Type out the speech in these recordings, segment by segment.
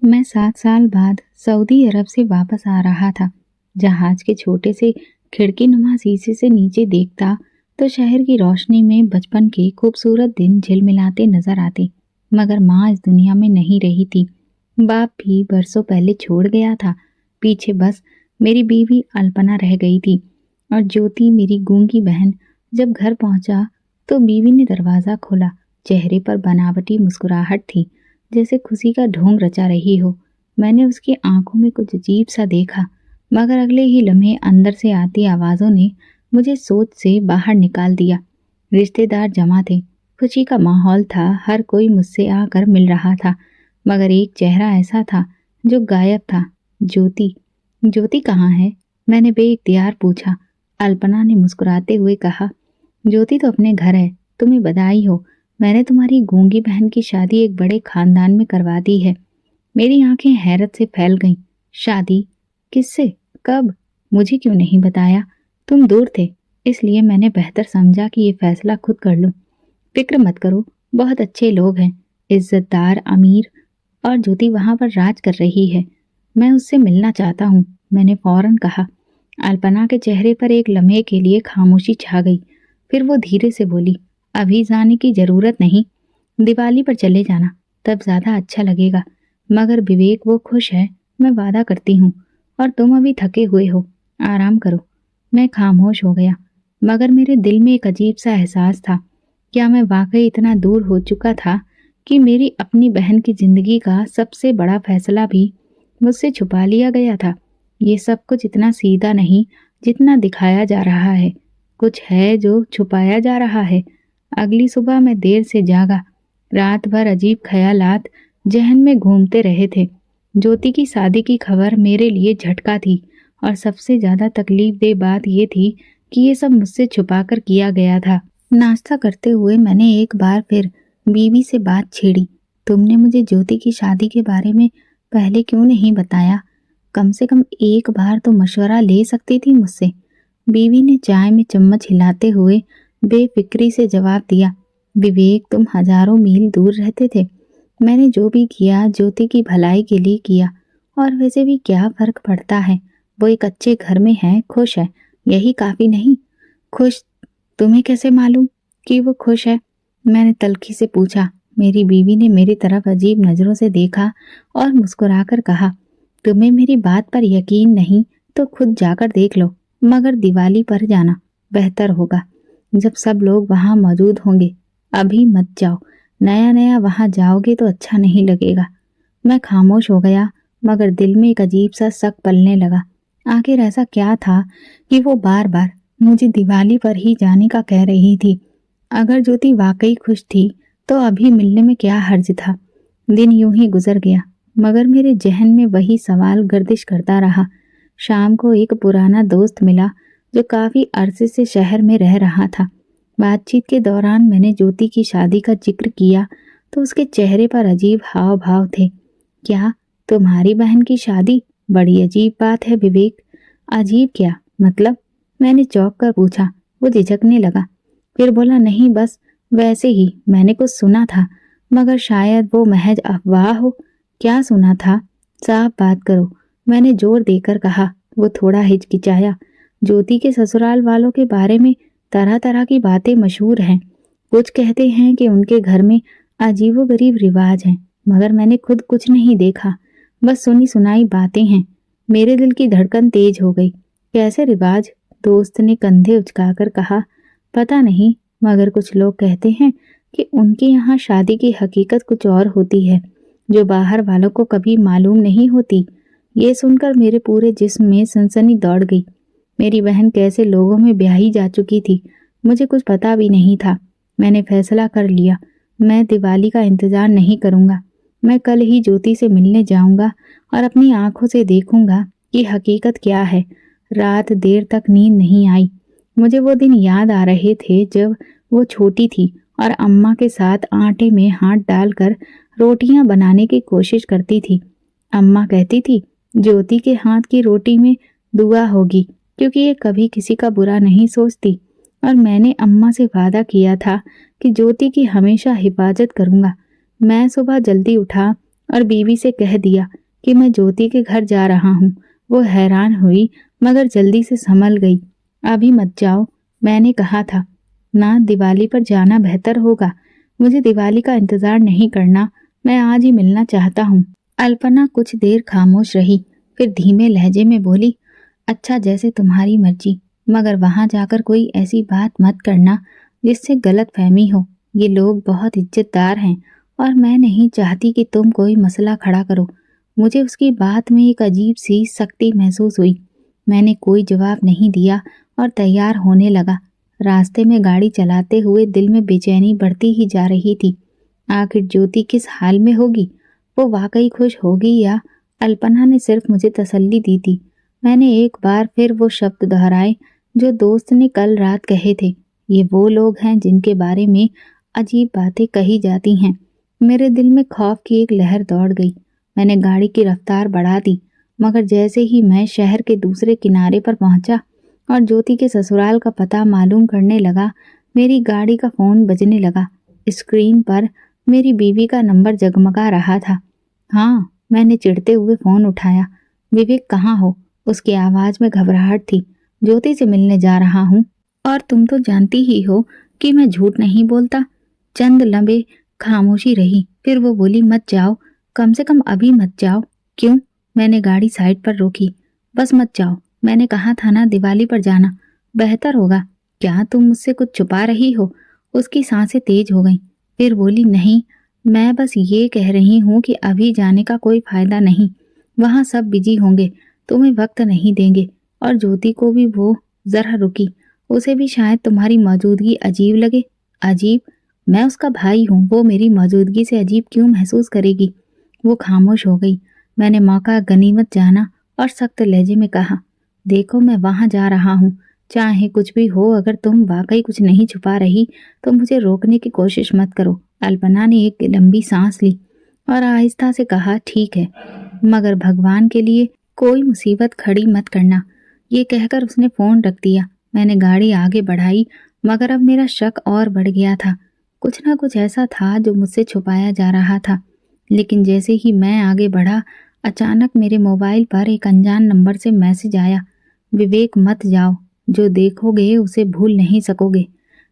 मैं 7 साल बाद सऊदी अरब से वापस आ रहा था। जहाज के छोटे से खिड़की नुमा शीशे से नीचे देखता तो शहर की रोशनी में बचपन के खूबसूरत दिन झिलमिलाते नजर आते। मगर माँ इस दुनिया में नहीं रही थी। बाप भी बरसों पहले छोड़ गया था। पीछे बस मेरी बीवी अल्पना रह गई थी। और ज्योति मेरी गूंगी बहन जब घर पहुंचा तो बीवी ने दरवाज़ा खोला। चेहरे पर बनावटी मुस्कुराहट थी, जैसे खुशी का ढोंग रचा रही हो। मैंने उसकी आंखों में कुछ अजीब सा देखा, मगर अगले ही लम्हे अंदर से आती आवाज़ों ने मुझे सोच से बाहर निकाल दिया। रिश्तेदार जमा थे, खुशी का माहौल था, हर कोई मुझसे आकर मिल रहा था। मगर एक चेहरा ऐसा था जो गायब था। ज्योति। ज्योति कहाँ है? मैंने बेइख्तियार पूछा। अल्पना ने मुस्कुराते हुए कहा, ज्योति तो अपने घर है। तुम्हें बधाई हो, मैंने तुम्हारी गूंगी बहन की शादी एक बड़े खानदान में करवा दी है। मेरी आंखें हैरत से फैल गईं। शादी? किससे? कब? मुझे क्यों नहीं बताया? तुम दूर थे, इसलिए मैंने बेहतर समझा कि ये फैसला खुद कर लूं। फिक्र मत करो, बहुत अच्छे लोग हैं, इज्जतदार, अमीर, और ज्योति वहां पर राज कर रही है। मैं उससे मिलना चाहता हूँ, मैंने फौरन कहा। अल्पना के चेहरे पर एक लम्हे के लिए खामोशी छा गई। फिर वो धीरे से बोली, अभी जाने की जरूरत नहीं, दिवाली पर चले जाना, तब ज्यादा अच्छा लगेगा। मगर विवेक वो खुश है, मैं वादा करती हूँ। और तुम अभी थके हुए हो, आराम करो। मैं खामोश हो गया, मगर मेरे दिल में एक अजीब सा एहसास था। क्या मैं वाकई इतना दूर हो चुका था कि मेरी अपनी बहन की जिंदगी का सबसे बड़ा फैसला भी मुझसे छुपा लिया गया था? ये सब कुछ इतना सीधा नहीं जितना दिखाया जा रहा है। कुछ है जो छुपाया जा रहा है। अगली सुबह मैं देर से जागा। रात भर अजीब ख्यालात जहन में घूमते रहे थे। ज्योति की शादी की खबर मेरे लिए झटका थी, और सबसे ज्यादा तकलीफ दे बात ये थी कि ये सब मुझसे छुपाकर किया गया था। नाश्ता करते हुए मैंने एक बार फिर बीवी से बात छेड़ी। तुमने मुझे ज्योति की शादी के बारे में पहले क्यों नहीं बताया? कम से कम एक बार तो मशवरा ले सकती थी मुझसे। बीवी ने चाय में चम्मच हिलाते हुए बेफिक्री से जवाब दिया, विवेक, तुम हजारों मील दूर रहते थे। मैंने जो भी किया ज्योति की भलाई के लिए किया। और वैसे भी क्या फर्क पड़ता है? वो एक अच्छे घर में है, खुश है, यही काफी नहीं? खुश? तुम्हें कैसे मालूम कि वो खुश है? मैंने तल्खी से पूछा। मेरी बीवी ने मेरी तरफ अजीब नजरों से देखा और मुस्कुराकर कहा, तुम्हें मेरी बात पर यकीन नहीं तो खुद जाकर देख लो, मगर दिवाली पर जाना बेहतर होगा, जब सब लोग वहां मौजूद होंगे। अभी मत जाओ, नया नया वहां जाओगे तो अच्छा नहीं लगेगा। मैं खामोश हो गया, मगर दिल में एक अजीब सा शक पलने लगा। आखिर ऐसा क्या था कि वो बार बार मुझे दिवाली पर ही जाने का कह रही थी? अगर ज्योति वाकई खुश थी तो अभी मिलने में क्या हर्ज था? दिन यूं ही गुजर गया, मगर मेरे जहन में वही सवाल गर्दिश करता रहा। शाम को एक पुराना दोस्त मिला जो काफी अरसे से शहर में रह रहा था। बातचीत के दौरान मैंने ज्योति की शादी का जिक्र किया तो उसके चेहरे पर अजीब हाव भाव थे। क्या? तुम्हारी बहन की शादी? बड़ी अजीब बात है विवेक। अजीब क्या मतलब? मैंने चौंक कर पूछा। वो झिझकने लगा, फिर बोला, नहीं, बस वैसे ही मैंने कुछ सुना था, मगर शायद वो महज अफवाह हो। क्या सुना था? साफ बात करो, मैंने जोर देकर कहा। वो थोड़ा हिचकिचाया। ज्योति के ससुराल वालों के बारे में तरह तरह की बातें मशहूर हैं। कुछ कहते हैं कि उनके घर में अजीबोगरीब रिवाज हैं, मगर मैंने खुद कुछ नहीं देखा, बस सुनी सुनाई बातें हैं। मेरे दिल की धड़कन तेज हो गई। कैसे रिवाज? दोस्त ने कंधे उचकाकर कहा, पता नहीं, मगर कुछ लोग कहते हैं कि उनके यहाँ शादी की हकीकत कुछ और होती है, जो बाहर वालों को कभी मालूम नहीं होती। ये सुनकर मेरे पूरे जिस्म में सनसनी दौड़ गई। मेरी बहन कैसे लोगों में ब्याही जा चुकी थी, मुझे कुछ पता भी नहीं था। मैंने फैसला कर लिया, मैं दिवाली का इंतजार नहीं करूंगा। मैं कल ही ज्योति से मिलने जाऊंगा और अपनी आंखों से देखूंगा कि हकीकत क्या है। रात देर तक नींद नहीं आई। मुझे वो दिन याद आ रहे थे जब वो छोटी थी और अम्मा के साथ आटे में हाथ डालकर रोटियां बनाने की कोशिश करती थी। अम्मा कहती थी, ज्योति के हाथ की रोटी में दुआ होगी, क्योंकि ये कभी किसी का बुरा नहीं सोचती। और मैंने अम्मा से वादा किया था कि ज्योति की हमेशा हिफाजत करूंगा। मैं सुबह जल्दी उठा और बीवी से कह दिया कि मैं ज्योति के घर जा रहा हूँ। वो हैरान हुई मगर जल्दी से संभल गई। अभी मत जाओ, मैंने कहा था ना, दिवाली पर जाना बेहतर होगा। मुझे दिवाली का इंतजार नहीं करना, मैं आज ही मिलना चाहता हूँ। अल्पना कुछ देर खामोश रही, फिर धीमे लहजे में बोली, अच्छा जैसे तुम्हारी मर्जी, मगर वहां जाकर कोई ऐसी बात मत करना जिससे गलत फहमी हो। ये लोग बहुत इज्जतदार हैं और मैं नहीं चाहती कि तुम कोई मसला खड़ा करो। मुझे उसकी बात में एक अजीब सी सख्ती महसूस हुई। मैंने कोई जवाब नहीं दिया और तैयार होने लगा। रास्ते में गाड़ी चलाते हुए दिल में बेचैनी बढ़ती ही जा रही थी। आखिर ज्योति किस हाल में होगी? वो वाकई खुश होगी या अल्पना ने सिर्फ मुझे तसल्ली दी थी? मैंने एक बार फिर वो शब्द दोहराए जो दोस्त ने कल रात कहे थे, ये वो लोग हैं जिनके बारे में अजीब बातें कही जाती हैं। मेरे दिल में खौफ की एक लहर दौड़ गई। मैंने गाड़ी की रफ्तार बढ़ा दी, मगर जैसे ही मैं शहर के दूसरे किनारे पर पहुंचा और ज्योति के ससुराल का पता मालूम करने लगा, मेरी गाड़ी का फोन बजने लगा। स्क्रीन पर मेरी बीवी का नंबर जगमगा रहा था। हाँ, मैंने चिढ़ते हुए फोन उठाया। विवेक कहाँ हो? उसकी आवाज में घबराहट थी। ज्योति से मिलने जा रहा हूँ, और तुम तो जानती ही हो कि मैं झूठ नहीं बोलता। चंद लम्बे खामोशी रही, फिर वो बोली, मत जाओ, कम से कम अभी मत जाओ। क्यों? मैंने गाड़ी साइड पर रोकी। बस मत जाओ, मैंने कहा था ना दिवाली पर जाना बेहतर होगा। क्या तुम मुझसे कुछ छुपा रही हो? उसकी सांसें तेज हो गईं। फिर बोली, नहीं, मैं बस ये कह रही हूँ कि अभी जाने का कोई फायदा नहीं। वहाँ सब बिजी होंगे, तुम्हें वक्त नहीं देंगे। और ज्योति को भी वो जरा रुकी, उसे भी शायद तुम्हारी मौजूदगी अजीब लगे। अजीब? मैं उसका भाई हूँ, वो मेरी मौजूदगी से अजीब क्यों महसूस करेगी? वो खामोश हो गई। मैंने मौका गनीमत जाना और सख्त लहजे में कहा, देखो मैं वहां जा रहा हूँ, चाहे कुछ भी हो, अगर तुम वाकई कुछ नहीं छुपा रही तो मुझे रोकने की कोशिश मत करो। अल्पना ने एक लंबी सांस ली और आहिस्ता से कहा, ठीक है, मगर भगवान के लिए कोई मुसीबत खड़ी मत करना। ये कहकर उसने फोन रख दिया। मैंने गाड़ी आगे बढ़ाई, मगर अब मेरा शक और बढ़ गया था। कुछ ना कुछ ऐसा था जो मुझसे छुपाया जा रहा था। लेकिन जैसे ही मैं आगे बढ़ा, अचानक मेरे मोबाइल पर एक अनजान नंबर से मैसेज आया, विवेक मत जाओ, जो देखोगे उसे भूल नहीं सकोगे।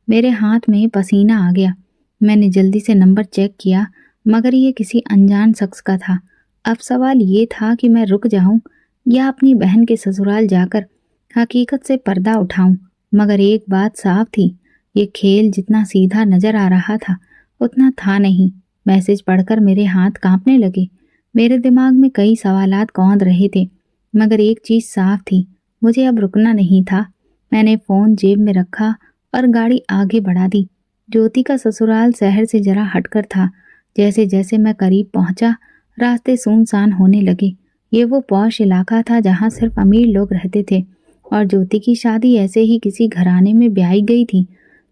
मेरे हाथ में पसीना आ गया। मैंने जल्दी से नंबर चेक किया, मगर ये किसी अनजान शख्स का था। अब सवाल ये था कि मैं रुक जाऊं या अपनी बहन के ससुराल जाकर हकीकत से पर्दा उठाऊं। मगर एक बात साफ थी, ये खेल जितना सीधा नजर आ रहा था उतना था नहीं। मैसेज पढ़कर मेरे हाथ कांपने लगे। मेरे दिमाग में कई सवालात कौंध रहे थे, मगर एक चीज साफ थी, मुझे अब रुकना नहीं था। मैंने फोन जेब में रखा और गाड़ी आगे बढ़ा दी। ज्योति का ससुराल शहर से जरा हटकर था। जैसे जैसे मैं करीब पहुंचा, रास्ते सुनसान होने लगे। ये वो पॉश इलाका था जहां सिर्फ अमीर लोग रहते थे, और ज्योति की शादी ऐसे ही किसी घराने में ब्याही गई थी।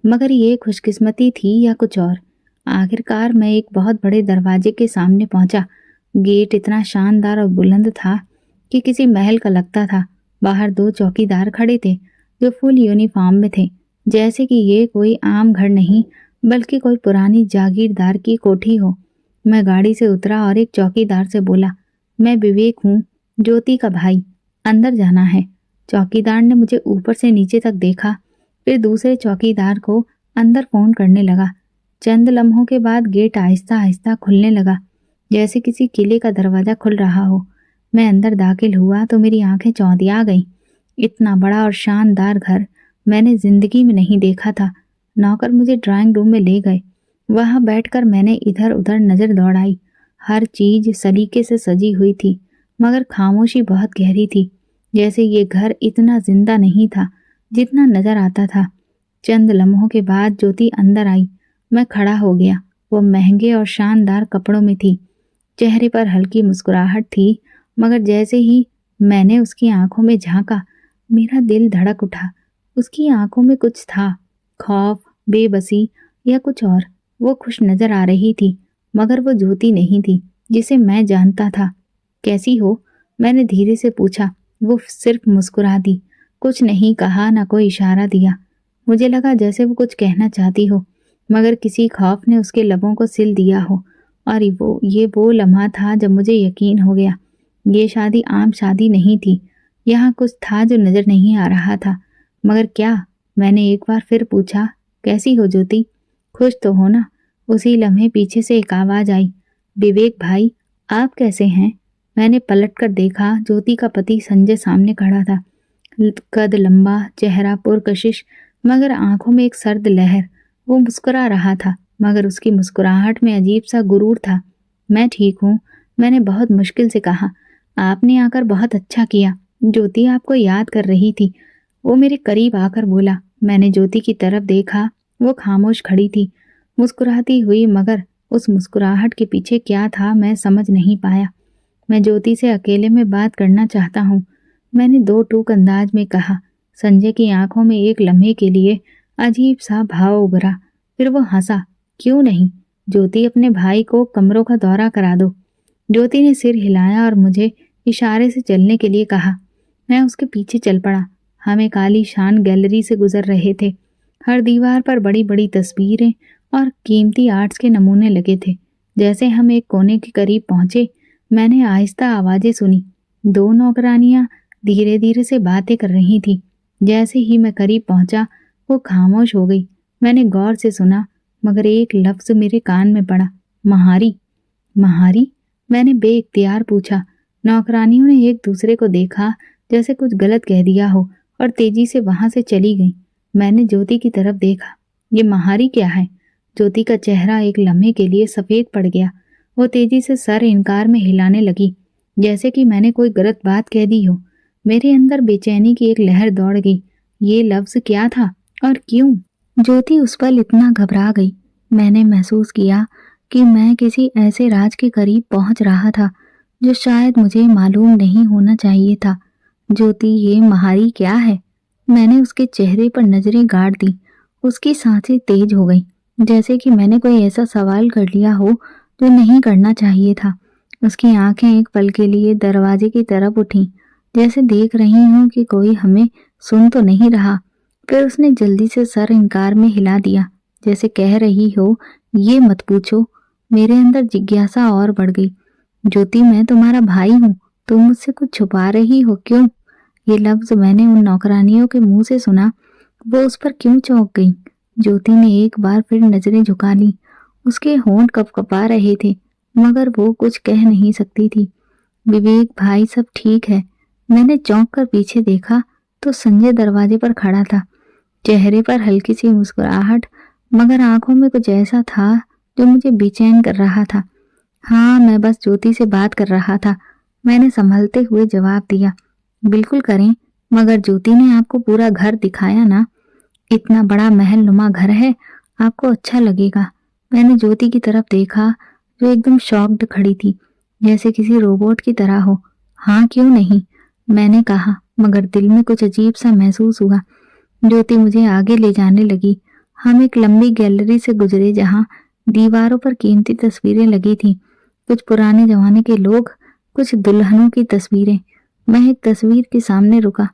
मगर ये खुशकिस्मती थी या कुछ और? आखिरकार मैं एक बहुत बड़े दरवाजे के सामने पहुंचा। गेट इतना शानदार और बुलंद था कि किसी महल का लगता था। बाहर दो चौकीदार खड़े थे जो फुल यूनिफॉर्म में थे, जैसे कि ये कोई आम घर नहीं बल्कि कोई पुरानी जागीरदार की कोठी हो। मैं गाड़ी से उतरा और एक चौकीदार से बोला, मैं विवेक हूँ, ज्योति का भाई, अंदर जाना है। चौकीदार ने मुझे ऊपर से नीचे तक देखा, फिर दूसरे चौकीदार को अंदर फोन करने लगा। चंद लम्हों के बाद गेट आहिस्ता आहिस्ता खुलने लगा, जैसे किसी किले का दरवाजा खुल रहा हो। मैं अंदर दाखिल हुआ तो मेरी आंखें चौंधिया गईं। इतना बड़ा और शानदार घर मैंने जिंदगी में नहीं देखा था। नौकर मुझे ड्राइंग रूम में ले गए। वहां बैठकर मैंने इधर उधर नजर दौड़ाई। हर चीज सलीके से सजी हुई थी, मगर खामोशी बहुत गहरी थी, जैसे ये घर इतना जिंदा नहीं था जितना नजर आता था। चंद लम्हों के बाद ज्योति अंदर आई। मैं खड़ा हो गया। वो महंगे और शानदार कपड़ों में थी, चेहरे पर हल्की मुस्कुराहट थी, मगर जैसे ही मैंने उसकी आंखों में झांका, मेरा दिल धड़क उठा। उसकी आंखों में कुछ था, खौफ, बेबसी या कुछ और। वो खुश नजर आ रही थी, मगर वो ज्योति नहीं थी जिसे मैं जानता था। कैसी हो? मैंने धीरे से पूछा। वो सिर्फ मुस्कुरा दी, कुछ नहीं कहा, ना कोई इशारा दिया। मुझे लगा जैसे वो कुछ कहना चाहती हो, मगर किसी खौफ ने उसके लबों को सिल दिया हो और ये वो लम्हा था जब मुझे यकीन हो गया, ये शादी आम शादी नहीं थी। यहाँ कुछ था जो नजर नहीं आ रहा था। मगर क्या? मैंने एक बार फिर पूछा, कैसी हो ज्योति? खुश तो हो ना? उसी लम्हे पीछे से एक आवाज आई, विवेक भाई, आप कैसे हैं? मैंने पलट कर देखा, ज्योति का पति संजय सामने खड़ा था। कद लंबा, चेहरा पुरकशिश, मगर आंखों में एक सर्द लहर। वो मुस्कुरा रहा था, मगर उसकी मुस्कुराहट में अजीब सा गुरूर था। मैं ठीक हूँ, मैंने बहुत मुश्किल से कहा। आपने आकर बहुत अच्छा किया, ज्योति आपको याद कर रही थी। वो मेरे करीब आकर बोला। मैंने ज्योति की तरफ देखा, वो खामोश खड़ी थी, मुस्कुराती हुई, मगर उस मुस्कुराहट के पीछे क्या था मैं समझ नहीं पाया। मैं ज्योति से अकेले में बात करना चाहता हूँ, मैंने दो टूक अंदाज में कहा। संजय की आंखों में एक लम्हे के लिए अजीब सा भाव उभरा, फिर वो हंसा। क्यों नहीं, ज्योति अपने भाई को कमरों का दौरा करा दो। ज्योति ने सिर हिलाया और मुझे इशारे से चलने के लिए कहा। मैं उसके पीछे चल पड़ा। हम एक आलीशान गैलरी से गुजर रहे थे। हर दीवार पर बड़ी बड़ी तस्वीरें और कीमती आर्ट्स के नमूने लगे थे। जैसे हम एक कोने के करीब पहुंचे, मैंने आहिस्ता आवाजें सुनी। दो नौकरानियां धीरे धीरे से बातें कर रही थी। जैसे ही मैं करीब पहुंचा, वो खामोश हो गई। मैंने गौर से सुना, मगर एक लफ्ज मेरे कान में पड़ा, महारी। महारी? मैंने बेइख्तियार पूछा। नौकरानियों ने एक दूसरे को देखा, जैसे कुछ गलत कह दिया हो, और तेजी से वहां से चली गई। मैंने ज्योति की तरफ देखा। ये महारी क्या है? ज्योति का चेहरा एक लम्हे के लिए सफेद पड़ गया। वो तेजी से सर इनकार में हिलाने लगी, जैसे कि मैंने कोई गलत बात कह दी हो। मेरे अंदर बेचैनी की एक लहर दौड़ गई। ये लफ्ज क्या था और क्यों? ज्योति उस पल इतना घबरा गई। मैंने महसूस किया कि मैं किसी ऐसे राज के करीब पहुंच रहा था जो शायद मुझे मालूम नहीं होना चाहिए था। ज्योति, ये महारी क्या है? मैंने उसके चेहरे पर नजरें गाड़ दी। उसकी सांसें तेज हो गई, जैसे कि मैंने कोई ऐसा सवाल कर लिया हो जो नहीं करना चाहिए था। उसकी आंखें एक पल के लिए दरवाजे की तरफ उठी, जैसे देख रही हूं कि कोई हमें सुन तो नहीं रहा। फिर उसने जल्दी से सर इनकार में हिला दिया, जैसे कह रही हो, ये मत पूछो। मेरे अंदर जिज्ञासा और बढ़ गई। ज्योति, मैं तुम्हारा भाई हूँ, तुम मुझसे कुछ छुपा रही हो, क्यों? ये लफ्ज मैंने उन नौकरानियों के मुंह से सुना। वो उस पर क्यों चौंक गई? ज्योति ने एक बार फिर नजरें झुका ली। उसके होंठ कपकपा रहे थे, मगर वो कुछ कह नहीं सकती थी। विवेक भाई, सब ठीक है? मैंने चौंक कर पीछे देखा तो संजय दरवाजे पर खड़ा था। चेहरे पर हल्की सी मुस्कुराहट, मगर आंखों में कुछ ऐसा था जो मुझे बेचैन कर रहा था। हाँ, मैं बस ज्योति से बात कर रहा था, मैंने संभलते हुए जवाब दिया। बिल्कुल करें, मगर ज्योति ने आपको पूरा घर दिखाया ना? इतना बड़ा महल नुमा घर है, आपको अच्छा लगेगा। मैंने ज्योति की तरफ देखा, जो एकदम शॉक्ड खड़ी थी, जैसे किसी रोबोट की तरह हो। हाँ, क्यों नहीं, मैंने कहा, मगर दिल में कुछ अजीब सा महसूस हुआ। ज्योति मुझे आगे ले जाने लगी। हम एक लंबी गैलरी से गुजरे, जहाँ दीवारों पर कीमती तस्वीरें लगी थीं, कुछ पुराने जमाने के लोग, कुछ दुल्हनों की तस्वीरें। मैं एक तस्वीर के सामने रुका।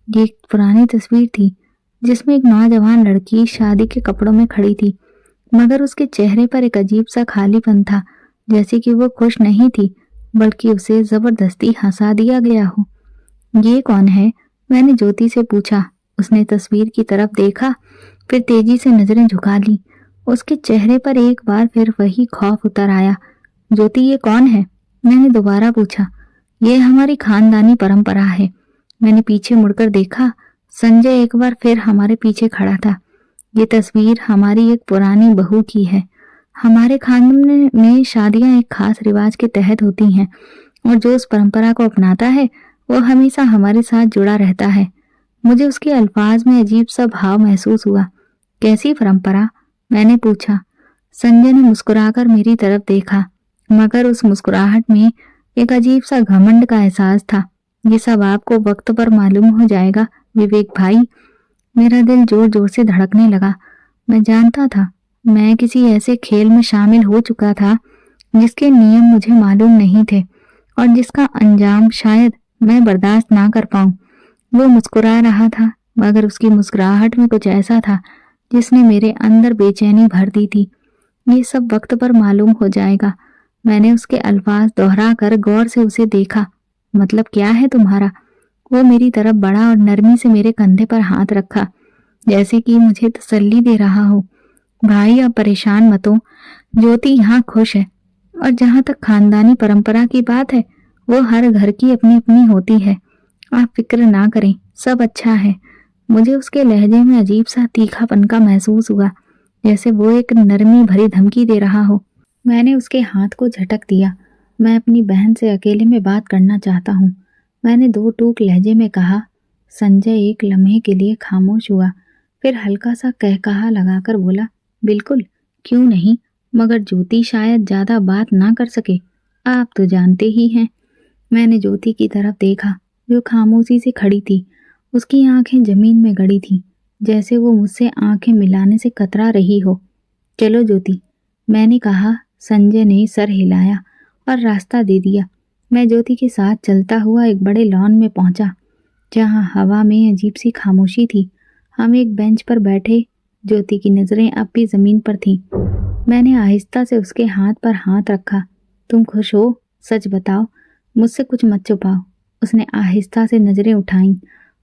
ये एक पुरानी तस्वीर थी, जिसमें एक नौजवान लड़की शादी के कपड़ों में खड़ी थी, मगर उसके चेहरे पर एक अजीब सा खालीपन था, जैसे कि वो खुश नहीं थी, बल्कि उसे जबरदस्ती हंसा दिया गया हो। ये कौन है? मैंने ज्योति से पूछा। उसने तस्वीर की तरफ देखा, फिर तेजी से नजरें झुका ली। उसके चेहरे पर एक बार फिर वही खौफ उतर आया। ज्योति, ये कौन है? मैंने दोबारा पूछा। ये हमारी खानदानी परंपरा है। मैंने पीछे मुड़कर देखा। संजय एक बार फिर हमारे पीछे खड़ा था। ये तस्वीर हमारी एक पुरानी बहू की है। हमारे खानदान में शादियां एक खास रिवाज के तहत होती हैं, और जो उस परंपरा को अपनाता है वो हमेशा हमारे साथ जुड़ा रहता है। मुझे उसके अल्फाज में अजीब सा भाव महसूस हुआ। कैसी परंपरा? मैंने पूछा। संजय ने मुस्कुराकर मेरी तरफ देखा, मगर उस मुस्कुराहट में एक अजीब सा घमंड का एहसास था। ये सब आपको वक्त पर मालूम हो जाएगा विवेक भाई। मेरा दिल जोर जोर से धड़कने लगा। मैं जानता था, मैं किसी ऐसे खेल में शामिल हो चुका था जिसके नियम मुझे मालूम नहीं थे, और जिसका अंजाम शायद मैं बर्दाश्त ना कर पाऊं। वो मुस्कुरा रहा था, मगर उसकी मुस्कुराहट में कुछ ऐसा था जिसने मेरे अंदर बेचैनी भर दी थी। ये सब वक्त पर मालूम हो जाएगा। मैंने उसके अल्फाज दोहरा कर गौर से उसे देखा। मतलब क्या है तुम्हारा? वो मेरी तरफ बढ़ा और नरमी से मेरे कंधे पर हाथ रखा, जैसे कि मुझे तसल्ली दे रहा हो। भाई आप परेशान मत हो, ज्योति यहाँ खुश है। और जहां तक खानदानी परंपरा की बात है, वो हर घर की अपनी अपनी होती है। आप फिक्र ना करें, सब अच्छा है। मुझे उसके लहजे में अजीब सा तीखापन का महसूस हुआ, जैसे वो एक नरमी भरी धमकी दे रहा हो। मैंने उसके हाथ को झटक दिया। मैं अपनी बहन से अकेले में बात करना चाहता हूँ, मैंने दो टूक लहजे में कहा। संजय एक लम्हे के लिए खामोश हुआ, फिर हल्का सा कहकहा लगाकर बोला, बिल्कुल, क्यों नहीं, मगर ज्योति शायद ज्यादा बात ना कर सके, आप तो जानते ही हैं। मैंने ज्योति की तरफ देखा, जो खामोशी से खड़ी थी। उसकी आंखें जमीन में गड़ी थी, जैसे वो मुझसे आंखें मिलाने से कतरा रही हो। चलो ज्योति, मैंने कहा। संजय ने सर हिलाया और रास्ता दे दिया। मैं ज्योति के साथ चलता हुआ एक बड़े लॉन में पहुंचा, जहां हवा में अजीब सी खामोशी थी। हम एक बेंच पर बैठे, ज्योति की नजरें अब भी जमीन पर थीं। मैंने आहिस्ता से उसके हाथ पर हाथ रखा। तुम खुश हो? सच बताओ, मुझसे कुछ मत छुपाओ। उसने आहिस्ता से नजरें उठाईं।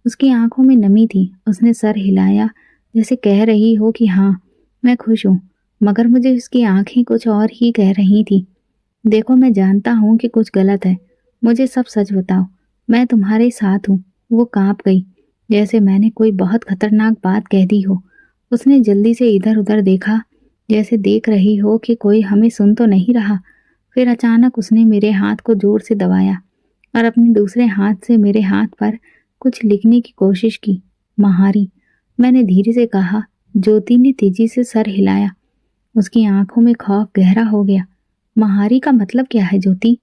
उसकी आंखों में नमी थी। उसने सर हिलाया, जैसे कह रही हो कि हाँ, मैं खुश हूँ। मगर मुझे उसकी आंखें कुछ और ही कह रही थी। देखो, मैं जानता हूँ कि कुछ गलत है, मुझे सब सच बताओ, मैं तुम्हारे साथ हूँ। वो कांप गई, जैसे मैंने कोई बहुत खतरनाक बात कह दी हो। उसने जल्दी से इधर उधर देखा, जैसे देख रही हो कि कोई हमें सुन तो नहीं रहा। फिर अचानक उसने मेरे हाथ को जोर से दबाया और अपने दूसरे हाथ से मेरे हाथ पर कुछ लिखने की कोशिश की। महारी, मैंने धीरे से कहा। ज्योति ने तेजी से सर हिलाया। उसकी आंखों में खौफ गहरा हो गया। महारी का मतलब क्या है ज्योति?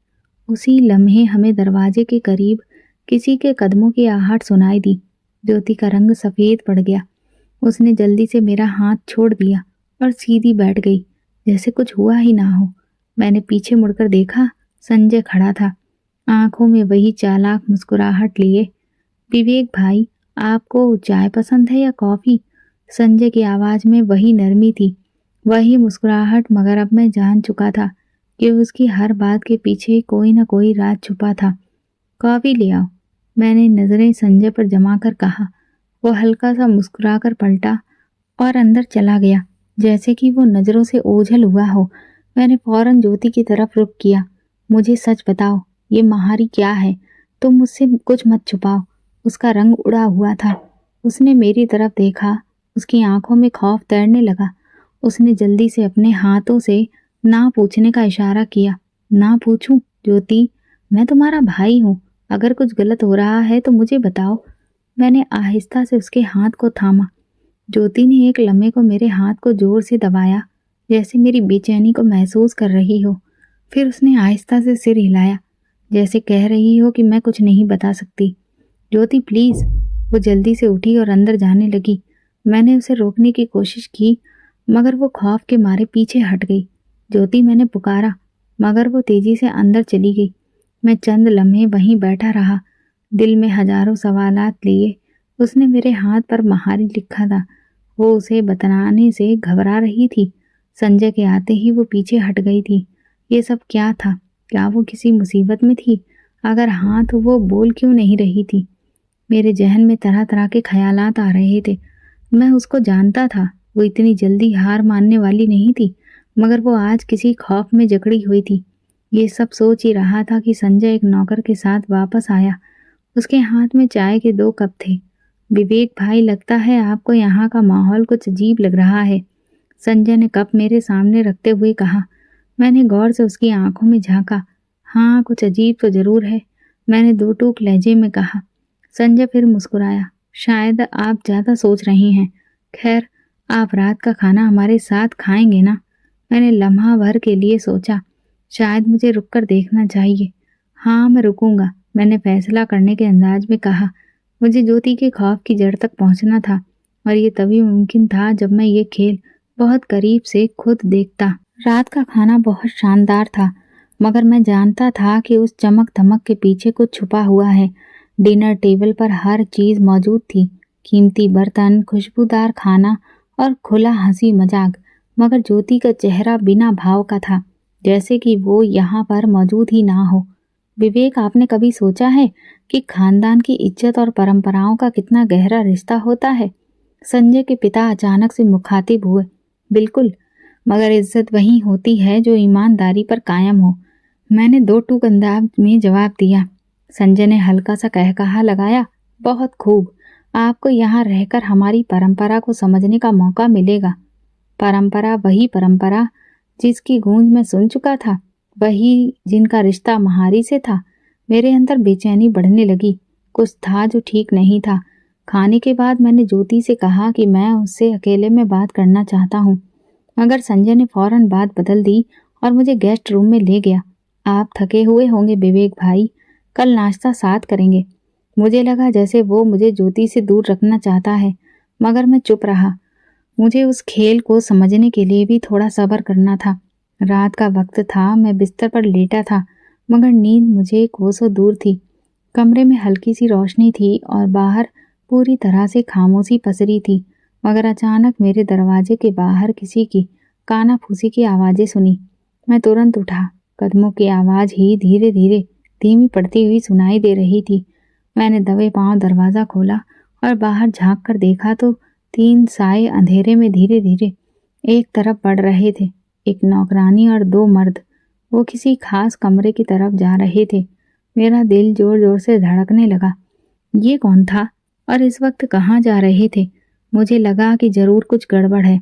उसी लम्हे हमें दरवाजे के करीब किसी के कदमों की आहट सुनाई दी। ज्योति का रंग सफेद पड़ गया। उसने जल्दी से मेरा हाथ छोड़ दिया और सीधी बैठ गई, जैसे कुछ हुआ ही ना हो। मैंने पीछे मुड़कर देखा, संजय खड़ा था, आंखों में वही चालाक मुस्कुराहट लिए। विवेक भाई, आपको चाय पसंद है या कॉफी? संजय की आवाज में वही नरमी थी, वही मुस्कुराहट, मगर अब मैं जान चुका था कि उसकी हर बात के पीछे कोई ना कोई राज छुपा था। कॉफी ले आओ, मैंने नजरें संजय पर जमा कर कहा। वो हल्का सा मुस्कुराकर पलटा और अंदर चला गया, जैसे कि वो नजरों से ओझल हुआ हो। मैंने फौरन ज्योति की तरफ रुख किया। मुझे सच बताओ, ये महारी क्या है? तुम मुझसे कुछ मत छुपाओ। उसका रंग उड़ा हुआ था। उसने मेरी तरफ देखा, उसकी आंखों में खौफ तैरने लगा। उसने जल्दी से अपने हाथों से ना पूछने का इशारा किया। ना पूछूं? ज्योति, मैं तुम्हारा भाई हूँ, अगर कुछ गलत हो रहा है तो मुझे बताओ। मैंने आहिस्ता से उसके हाथ को थामा। ज्योति ने एक लम्हे को मेरे हाथ को जोर से दबाया, जैसे मेरी बेचैनी को महसूस कर रही हो। फिर उसने आहिस्ता से सिर हिलाया, जैसे कह रही हो कि मैं कुछ नहीं बता सकती। ज्योति प्लीज। वो जल्दी से उठी और अंदर जाने लगी। मैंने उसे रोकने की कोशिश की, मगर वो खौफ के मारे पीछे हट गई। ज्योति, मैंने पुकारा, मगर वो तेजी से अंदर चली गई। मैं चंद लम्हे वहीं बैठा रहा, दिल में हजारों सवालात लिए। उसने मेरे हाथ पर महारी लिखा था। वो उसे बतलाने से घबरा रही थी। संजय के आते ही वो पीछे हट गई थी। ये सब क्या था? क्या वो किसी मुसीबत में थी? अगर हाँ, तो वो बोल क्यों नहीं रही थी? मेरे जहन में तरह तरह के ख्यालात आ रहे थे। मैं उसको जानता था, वो इतनी जल्दी हार मानने वाली नहीं थी, मगर वो आज किसी खौफ में जकड़ी हुई थी। ये सब सोच ही रहा था कि संजय एक नौकर के साथ वापस आया। उसके हाथ में चाय के 2 कप थे। विवेक भाई, लगता है आपको यहाँ का माहौल कुछ अजीब लग रहा है, संजय ने कप मेरे सामने रखते हुए कहा। मैंने गौर से उसकी आंखों में झांका। हाँ, कुछ अजीब तो जरूर है, मैंने 2 टूक लहजे में कहा। संजय फिर मुस्कुराया। शायद आप ज्यादा सोच रही हैं। खैर, आप रात का खाना हमारे साथ खाएंगे ना? मैंने लम्हा भर के लिए सोचा, शायद मुझे रुककर देखना चाहिए। हाँ, मैं रुकूंगा, मैंने फैसला करने के अंदाज में कहा। मुझे ज्योति के खौफ की जड़ तक पहुंचना था, और ये तभी मुमकिन था जब मैं ये खेल बहुत करीब से खुद देखता। रात का खाना बहुत शानदार था, मगर मैं जानता था कि उस चमक धमक के पीछे कुछ छुपा हुआ है। डिनर टेबल पर हर चीज मौजूद थी, कीमती बर्तन, खुशबूदार खाना और खुला हंसी मजाक, मगर ज्योति का चेहरा बिना भाव का था, जैसे कि वो यहाँ पर मौजूद ही ना हो। विवेक, आपने कभी सोचा है कि खानदान की इज्जत और परंपराओं का कितना गहरा रिश्ता होता है? संजय के पिता अचानक से मुखातिब हुए। बिल्कुल, मगर इज्जत वही होती है जो ईमानदारी पर कायम हो। मैंने दो टूक अंदाज में जवाब दिया। संजय ने हल्का सा कहकहा लगाया। बहुत खूब, आपको यहाँ रहकर हमारी परंपरा को समझने का मौका मिलेगा। परंपरा, वही परंपरा जिसकी गूंज मैं सुन चुका था, वही जिनका रिश्ता महारी से था। मेरे अंदर बेचैनी बढ़ने लगी। कुछ था जो ठीक नहीं था। खाने के बाद मैंने ज्योति से कहा कि मैं उससे अकेले में बात करना चाहता हूँ, मगर संजय ने फौरन बात बदल दी और मुझे गेस्ट रूम में ले गया। आप थके हुए होंगे विवेक भाई, कल नाश्ता साथ करेंगे। मुझे लगा जैसे वो मुझे ज्योति से दूर रखना चाहता है, मगर मैं चुप रहा। मुझे उस खेल को समझने के लिए भी थोड़ा सब्र करना था। रात का वक्त था, मैं बिस्तर पर लेटा था, मगर नींद मुझे कोसों दूर थी। कमरे में हल्की सी रोशनी थी और बाहर पूरी तरह से खामोशी पसरी थी, मगर अचानक मेरे दरवाजे के बाहर किसी की कानाफूसी की आवाज़ें सुनी। मैं तुरंत उठा। कदमों की आवाज़ ही धीरे धीरे धीमी पड़ती हुई सुनाई दे रही थी। मैंने दबे पांव दरवाज़ा खोला और बाहर झांक कर देखा तो 3 साए अंधेरे में धीरे धीरे एक तरफ बढ़ रहे थे। एक नौकरानी और 2 मर्द। वो किसी खास कमरे की तरफ जा रहे थे। मेरा दिल जोर जोर से धड़कने लगा। ये कौन था और इस वक्त कहाँ जा रहे थे? मुझे लगा कि जरूर कुछ गड़बड़ है,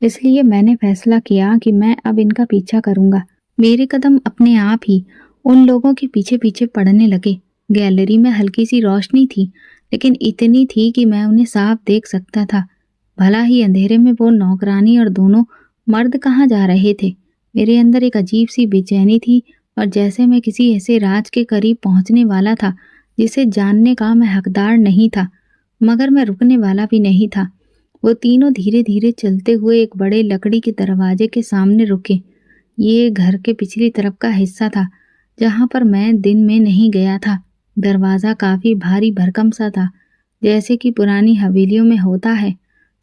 इसलिए मैंने फैसला किया कि मैं अब इनका पीछा करूंगा। मेरे कदम अपने आप ही उन लोगों के पीछे पीछे पड़ने लगे। गैलरी में हल्की सी रोशनी थी, लेकिन इतनी थी कि मैं उन्हें साफ देख सकता था। भला ही अंधेरे में वो नौकरानी और दोनों मर्द कहाँ जा रहे थे? मेरे अंदर एक अजीब सी बेचैनी थी और जैसे मैं किसी ऐसे राज के करीब पहुंचने वाला था जिसे जानने का मैं हकदार नहीं था, मगर मैं रुकने वाला भी नहीं था। वो तीनों धीरे धीरे चलते हुए एक बड़े लकड़ी के दरवाजे के सामने रुके। ये घर के पिछली तरफ का हिस्सा था, जहां पर मैं दिन में नहीं गया था। दरवाजा काफी भारी भरकम सा था, जैसे कि पुरानी हवेलियों में होता है।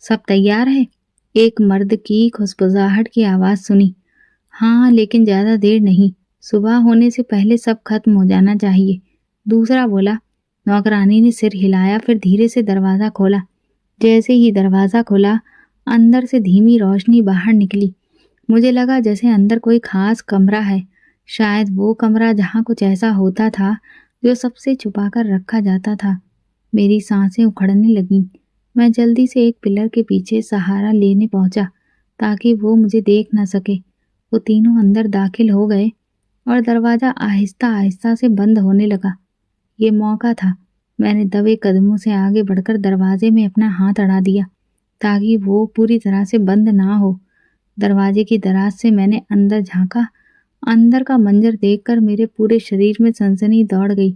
सब तैयार है? एक मर्द की खुसफुसाहट की आवाज सुनी। हाँ, लेकिन ज्यादा देर नहीं, सुबह होने से पहले सब खत्म हो जाना चाहिए, दूसरा बोला। नौकरानी ने सिर हिलाया, फिर धीरे से दरवाजा खोला। जैसे ही दरवाजा खुला, अंदर से धीमी रोशनी बाहर निकली। मुझे लगा जैसे अंदर कोई खास कमरा है, शायद वो कमरा जहाँ कुछ ऐसा होता था जो सबसे छुपाकर रखा जाता था। मेरी सांसें उखड़ने लगीं। मैं जल्दी से एक पिलर के पीछे सहारा लेने पहुंचा ताकि वो मुझे देख न सके। वो तीनों अंदर दाखिल हो गए और दरवाजा आहिस्ता आहिस्ता से बंद होने लगा। ये मौका था। मैंने दबे कदमों से आगे बढ़कर दरवाजे में अपना हाथ अड़ा दिया ताकि वो पूरी तरह से बंद ना हो। दरवाजे की दराज से मैंने अंदर झांका। अंदर का मंजर देखकर मेरे पूरे शरीर में सनसनी दौड़ गई।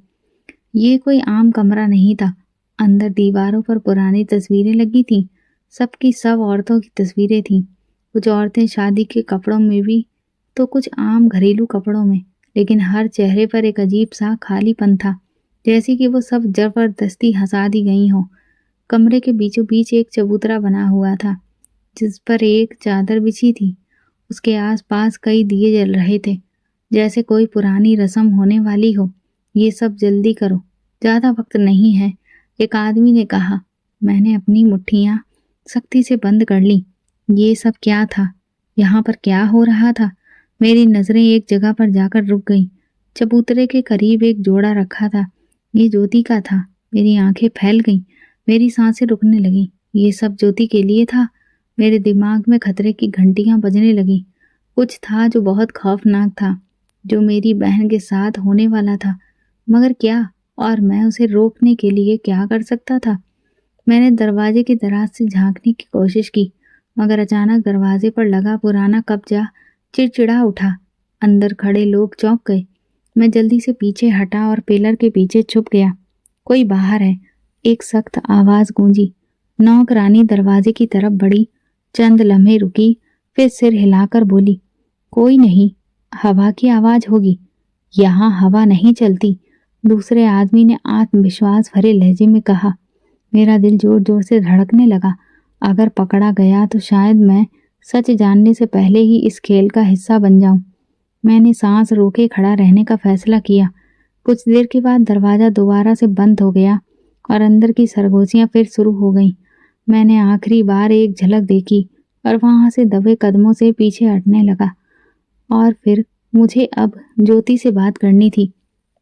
ये कोई आम कमरा नहीं था। अंदर दीवारों पर पुरानी तस्वीरें लगी थीं। सबकी सब औरतों की तस्वीरें थीं। कुछ औरतें शादी के कपड़ों में भी, तो कुछ आम घरेलू कपड़ों में, लेकिन हर चेहरे पर एक अजीब सा खालीपन था, जैसे कि वो सब जबरदस्ती हंसा दी गई हों। कमरे के बीचों बीच एक चबूतरा बना हुआ था जिस पर एक चादर बिछी थी। उसके आसपास कई दिए जल रहे थे, जैसे कोई पुरानी रस्म होने वाली हो। ये सब जल्दी करो, ज्यादा वक्त नहीं है, एक आदमी ने कहा। मैंने अपनी मुट्ठियां सख्ती से बंद कर ली। ये सब क्या था? यहाँ पर क्या हो रहा था? मेरी नजरें एक जगह पर जाकर रुक गईं। चबूतरे के करीब एक जोड़ा रखा था। ये ज्योति का था। मेरी आंखें फैल गईं, मेरी सांसें रुकने लगीं। ये सब ज्योति के लिए था। मेरे दिमाग में खतरे की घंटियां बजने लगीं। कुछ था जो बहुत खौफनाक था, जो मेरी बहन के साथ होने वाला था, मगर क्या? और मैं उसे रोकने के लिए क्या कर सकता था? मैंने दरवाजे की दराज से झांकने की कोशिश की, मगर अचानक दरवाजे पर लगा पुराना कब्जा चिड़चिड़ा उठा। अंदर खड़े लोग चौंक गए। मैं जल्दी से पीछे हटा और पिलर के पीछे छुप गया। कोई बाहर है, एक सख्त आवाज गूंजी। नौकरानी दरवाजे की तरफ बढ़ी, चंद लम्हे रुकी, फिर सिर हिलाकर बोली, कोई नहीं, हवा की आवाज होगी, यहाँ हवा नहीं चलती। दूसरे आदमी ने आत्मविश्वास भरे लहजे में कहा। मेरा दिल जोर जोर से धड़कने लगा। अगर पकड़ा गया तो शायद मैं सच जानने से पहले ही इस खेल का हिस्सा बन जाऊं। मैंने सांस रोके खड़ा रहने का फैसला किया। कुछ देर के बाद दरवाज़ा दोबारा से बंद हो गया और अंदर की सरगोशियाँ फिर शुरू हो गईं। मैंने आखिरी बार एक झलक देखी और वहाँ से दबे कदमों से पीछे हटने लगा। और फिर मुझे अब ज्योति से बात करनी थी।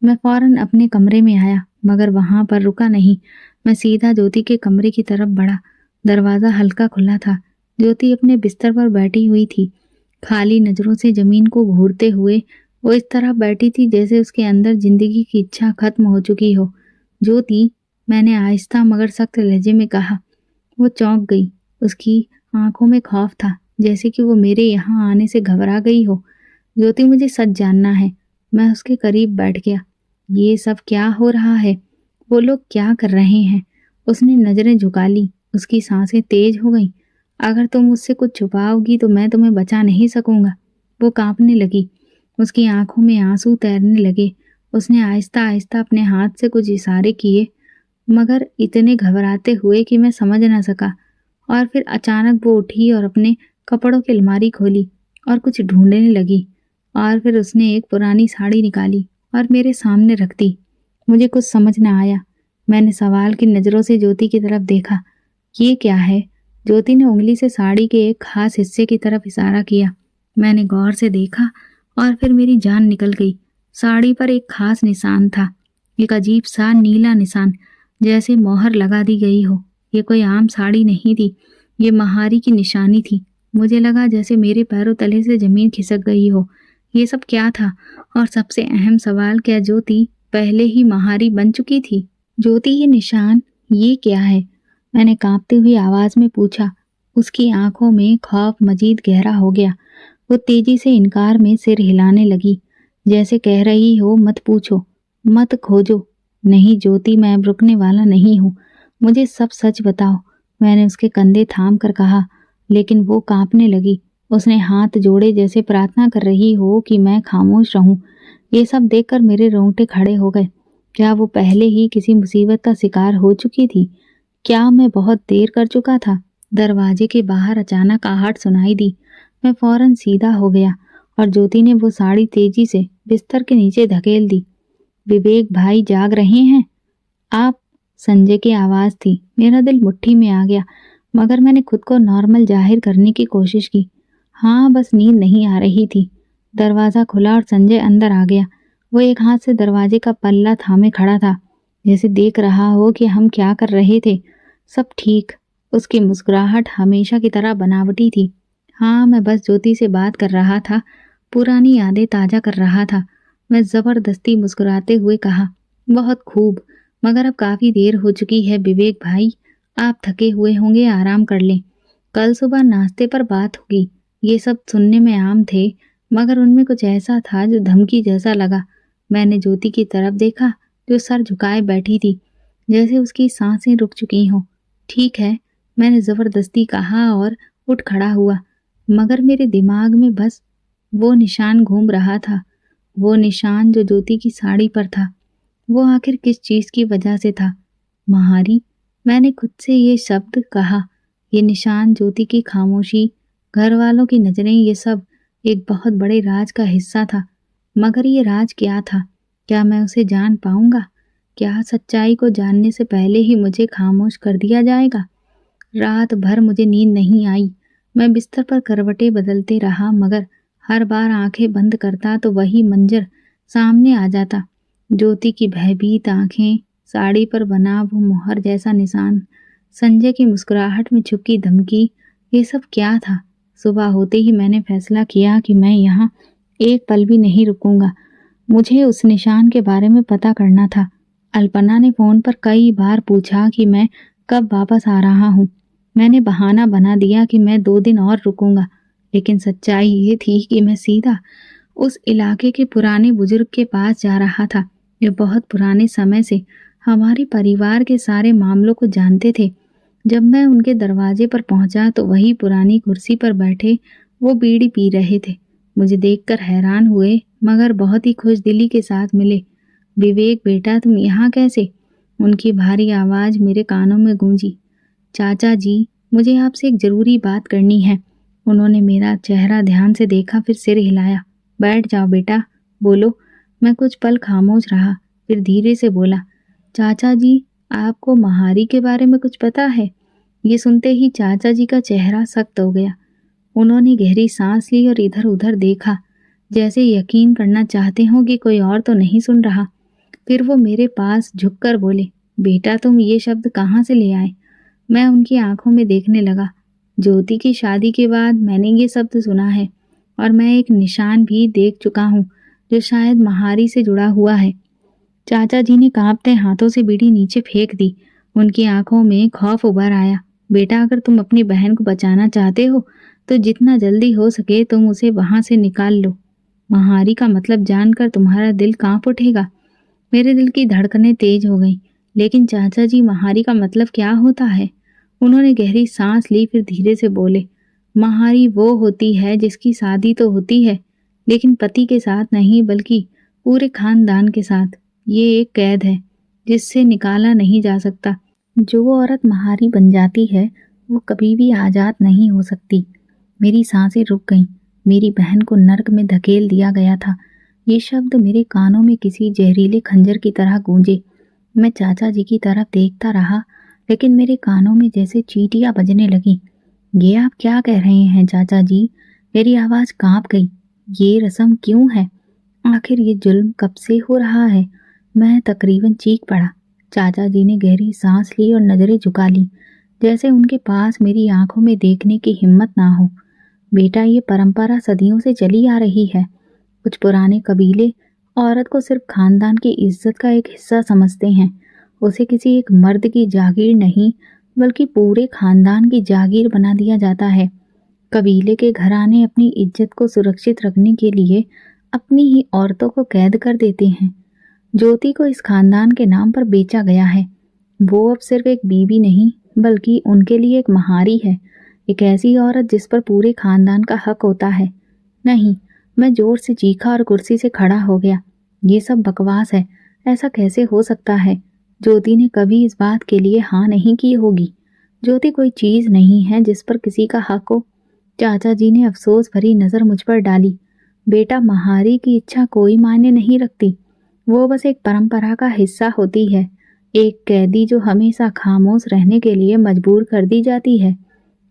मैं फौरन अपने कमरे में आया, मगर वहाँ पर रुका नहीं। मैं सीधा ज्योति के कमरे की तरफ बढ़ा। दरवाज़ा हल्का खुला था। ज्योति अपने बिस्तर पर बैठी हुई थी, खाली नज़रों से ज़मीन को घूरते हुए। वो इस तरह बैठी थी जैसे उसके अंदर जिंदगी की इच्छा खत्म हो चुकी हो। ज्योति, मैंने आहिस्ता मगर सख्त लहजे में कहा। वो चौंक गई। उसकी आंखों में खौफ था, जैसे कि वो मेरे यहाँ आने से घबरा गई हो। ज्योति, मुझे सच जानना है। मैं उसके करीब बैठ गया। ये सब क्या हो रहा है? वो लोग क्या कर रहे हैं? उसने नजरें झुका ली। उसकी सांसें तेज हो गईं। अगर तुम मुझसे कुछ छुपाओगी तो मैं तुम्हें बचा नहीं सकूंगा। वो कांपने लगी। उसकी आंखों में आंसू तैरने लगे। उसने आहिस्ता आहिस्ता अपने हाथ से कुछ इशारे किए, मगर इतने घबराते हुए कि मैं समझ ना सका। और फिर अचानक वो उठी और अपने कपड़ों की अलमारी खोली और कुछ ढूंढने लगी। और फिर उसने एक पुरानी साड़ी निकाली और मेरे सामने रख दी। मुझे कुछ समझ न आया। मैंने सवाल की नज़रों से ज्योति की तरफ देखा। ये क्या है? ज्योति ने उंगली से साड़ी के एक खास हिस्से की तरफ इशारा किया। मैंने गौर से देखा और फिर मेरी जान निकल गई। साड़ी पर एक खास निशान था, एक अजीब सा नीला निशान, जैसे मोहर लगा दी गई हो। ये कोई आम साड़ी नहीं थी, ये महारी की निशानी थी। मुझे लगा जैसे मेरे पैरों तले से जमीन खिसक गई हो। ये सब क्या था? और सबसे अहम सवाल, क्या ज्योति पहले ही महारी बन चुकी थी? ज्योति, ये निशान, ये क्या है? मैंने कांपती हुई आवाज में पूछा। उसकी आंखों में खौफ मजीद गहरा हो गया। वो तेजी से इनकार में सिर हिलाने लगी, जैसे कह रही हो, मत पूछो, मत खोजो। नहीं ज्योति, मैं अब रुकने वाला नहीं हूँ। मुझे सब सच बताओ। मैंने उसके कंधे थाम कर कहा, लेकिन वो कांपने लगी। उसने हाथ जोड़े जैसे प्रार्थना कर रही हो कि मैं खामोश रहूं। ये सब देखकर मेरे रोंगटे खड़े हो गए। क्या वो पहले ही किसी मुसीबत का शिकार हो चुकी थी? क्या मैं बहुत देर कर चुका था? दरवाजे के बाहर अचानक आहट सुनाई दी। मैं फौरन सीधा हो गया और ज्योति ने वो साड़ी तेजी से बिस्तर के नीचे धकेल दी। विवेक भाई जाग रहे हैं आप? संजय की आवाज थी। मेरा दिल मुट्ठी में आ गया, मगर मैंने खुद को नॉर्मल जाहिर करने की कोशिश की। हाँ, बस नींद नहीं आ रही थी। दरवाजा खुला और संजय अंदर आ गया। वो एक हाथ से दरवाजे का पल्ला थामे खड़ा था, जैसे देख रहा हो कि हम क्या कर रहे थे। सब ठीक। उसकी मुस्कुराहट हमेशा की तरह बनावटी थी। हाँ, मैं बस ज्योति से बात कर रहा था, पुरानी यादें ताजा कर रहा था। मैं जबरदस्ती मुस्कुराते हुए कहा, बहुत खूब, मगर अब काफी देर हो चुकी है विवेक भाई। आप थके हुए होंगे, आराम कर लें। कल सुबह नाश्ते पर बात होगी। ये सब सुनने में आम थे, मगर उनमें कुछ ऐसा था जो धमकी जैसा लगा। मैंने ज्योति की तरफ देखा, जो सर झुकाए बैठी थी, जैसे उसकी सांसें रुक चुकी हों। ठीक है, मैंने जबरदस्ती कहा और उठ खड़ा हुआ, मगर मेरे दिमाग में बस वो निशान घूम रहा था। वो निशान जो ज्योति की साड़ी पर था। वो आखिर किस चीज की वजह से था? महारी, मैंने खुद से ये शब्द कहा। ये निशान, ज्योति की खामोशी, घर वालों की नजरें, ये सब एक बहुत बड़े राज का हिस्सा था। मगर ये राज क्या था? क्या मैं उसे जान पाऊंगा? क्या सच्चाई को जानने से पहले ही मुझे खामोश कर दिया जाएगा? रात भर मुझे नींद नहीं आई। मैं बिस्तर पर करवटें बदलते रहा, मगर हर बार आंखें बंद करता तो वही मंजर सामने आ जाता। ज्योति की भयभीत आंखें, साड़ी पर बना वो मोहर जैसा निशान, संजय की मुस्कुराहट में छुपी धमकी, ये सब क्या था? सुबह होते ही मैंने फैसला किया कि मैं यहाँ एक पल भी नहीं रुकूंगा। मुझे उस निशान के बारे में पता करना था। अल्पना ने फोन पर कई बार पूछा कि मैं कब वापस आ रहा हूँ। मैंने बहाना बना दिया कि मैं 2 दिन और रुकूंगा, लेकिन सच्चाई ये थी कि मैं सीधा उस इलाके के पुराने बुजुर्ग के पास जा रहा था, जो बहुत पुराने समय से हमारे परिवार के सारे मामलों को जानते थे। जब मैं उनके दरवाजे पर पहुंचा तो वही पुरानी कुर्सी पर बैठे वो बीड़ी पी रहे थे। मुझे देखकर हैरान हुए, मगर बहुत ही खुश दिली के साथ मिले। विवेक बेटा, तुम यहाँ कैसे? उनकी भारी आवाज मेरे कानों में गूंजी। चाचा जी, मुझे आपसे एक जरूरी बात करनी है। उन्होंने मेरा चेहरा ध्यान से देखा, फिर सिर हिलाया। बैठ जाओ बेटा, बोलो। मैं कुछ पल खामोश रहा, फिर धीरे से बोला, चाचा जी, आपको महारी के बारे में कुछ पता है? ये सुनते ही चाचा जी का चेहरा सख्त हो गया। उन्होंने गहरी सांस ली और इधर उधर देखा, जैसे यकीन करना चाहते हो कि कोई और तो नहीं सुन रहा। फिर वो मेरे पास झुककर बोले, बेटा तुम ये शब्द कहाँ से ले आए? मैं उनकी आंखों में देखने लगा। ज्योति की शादी के बाद मैंने ये शब्द सुना है और मैं एक निशान भी देख चुका हूँ जो शायद महारी से जुड़ा हुआ है। चाचा जी ने कांपते हाथों से बीड़ी नीचे फेंक दी। उनकी आंखों में खौफ उभर आया। बेटा, अगर तुम अपनी बहन को बचाना चाहते हो तो जितना जल्दी हो सके तुम उसे वहां से निकाल लो। महारी का मतलब जानकर तुम्हारा दिल कांप उठेगा। मेरे दिल की धड़कनें तेज हो गईं। लेकिन चाचा जी, महारी का मतलब क्या होता है? उन्होंने गहरी सांस ली, फिर धीरे से बोले, महारी वो होती है जिसकी शादी तो होती है, लेकिन पति के साथ नहीं, बल्कि पूरे खानदान के साथ। ये एक कैद है जिससे निकाला नहीं जा सकता। जो औरत महारी बन जाती है वो कभी भी आजाद नहीं हो सकती। मेरी सांसें रुक गईं। मेरी बहन को नर्क में धकेल दिया गया था। ये शब्द मेरे कानों में किसी जहरीले खंजर की तरह गूंजे। मैं चाचा जी की तरफ देखता रहा, लेकिन मेरे कानों में जैसे चींटियां बजने लगी। ये आप क्या कह रहे हैं चाचा जी? मेरी आवाज कांप गई। ये रस्म क्यों है? आखिर ये जुल्म कब से हो रहा है? मैं तकरीबन चीख पड़ा। चाचा जी ने गहरी सांस ली और नजरें झुका ली, जैसे उनके पास मेरी आंखों में देखने की हिम्मत ना हो। बेटा, ये परंपरा सदियों से चली आ रही है। कुछ पुराने कबीले औरत को सिर्फ खानदान की इज्जत का एक हिस्सा समझते हैं। उसे किसी एक मर्द की जागीर नहीं, बल्कि पूरे खानदान की जागीर बना दिया जाता है। कबीले के घराने अपनी इज्जत को सुरक्षित रखने के लिए अपनी ही औरतों को कैद कर देते हैं। ज्योति को इस खानदान के नाम पर बेचा गया है। वो अब सिर्फ एक बीवी नहीं, बल्कि उनके लिए एक महारी है, एक ऐसी औरत जिस पर पूरे खानदान का हक होता है। नहीं, मैं जोर से चीखा और कुर्सी से खड़ा हो गया। ये सब बकवास है। ऐसा कैसे हो सकता है? ज्योति ने कभी इस बात के लिए हाँ नहीं की होगी। ज्योति कोई चीज नहीं है जिस पर किसी का हक हो। चाचा जी ने अफसोस भरी नजर मुझ पर डाली। बेटा, महारी की इच्छा कोई मायने नहीं रखती। वो बस एक परंपरा का हिस्सा होती है, एक कैदी जो हमेशा खामोश रहने के लिए मजबूर कर दी जाती है।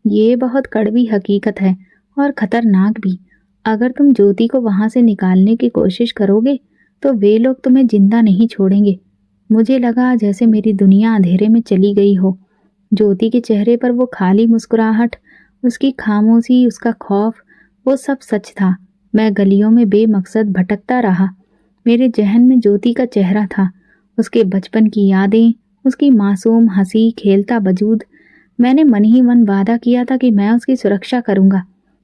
ये बहुत कड़वी हकीकत है और खतरनाक भी। अगर तुम ज्योति को वहां से निकालने की कोशिश करोगे तो वे लोग तुम्हें जिंदा नहीं छोड़ेंगे। मुझे लगा जैसे मेरी दुनिया अंधेरे में चली गई हो। ज्योति के चेहरे पर वो खाली मुस्कुराहट, उसकी खामोशी, उसका खौफ, वो सब सच था। मैं गलियों में बेमकसद भटकता रहा। मेरे जहन में ज्योति का चेहरा था, उसके बचपन की यादें, उसकी मासूम हंसी खेलता वजूद। मैंने मन ही मन वादा किया था कि मैं उसकी सुरक्षा करूंगा।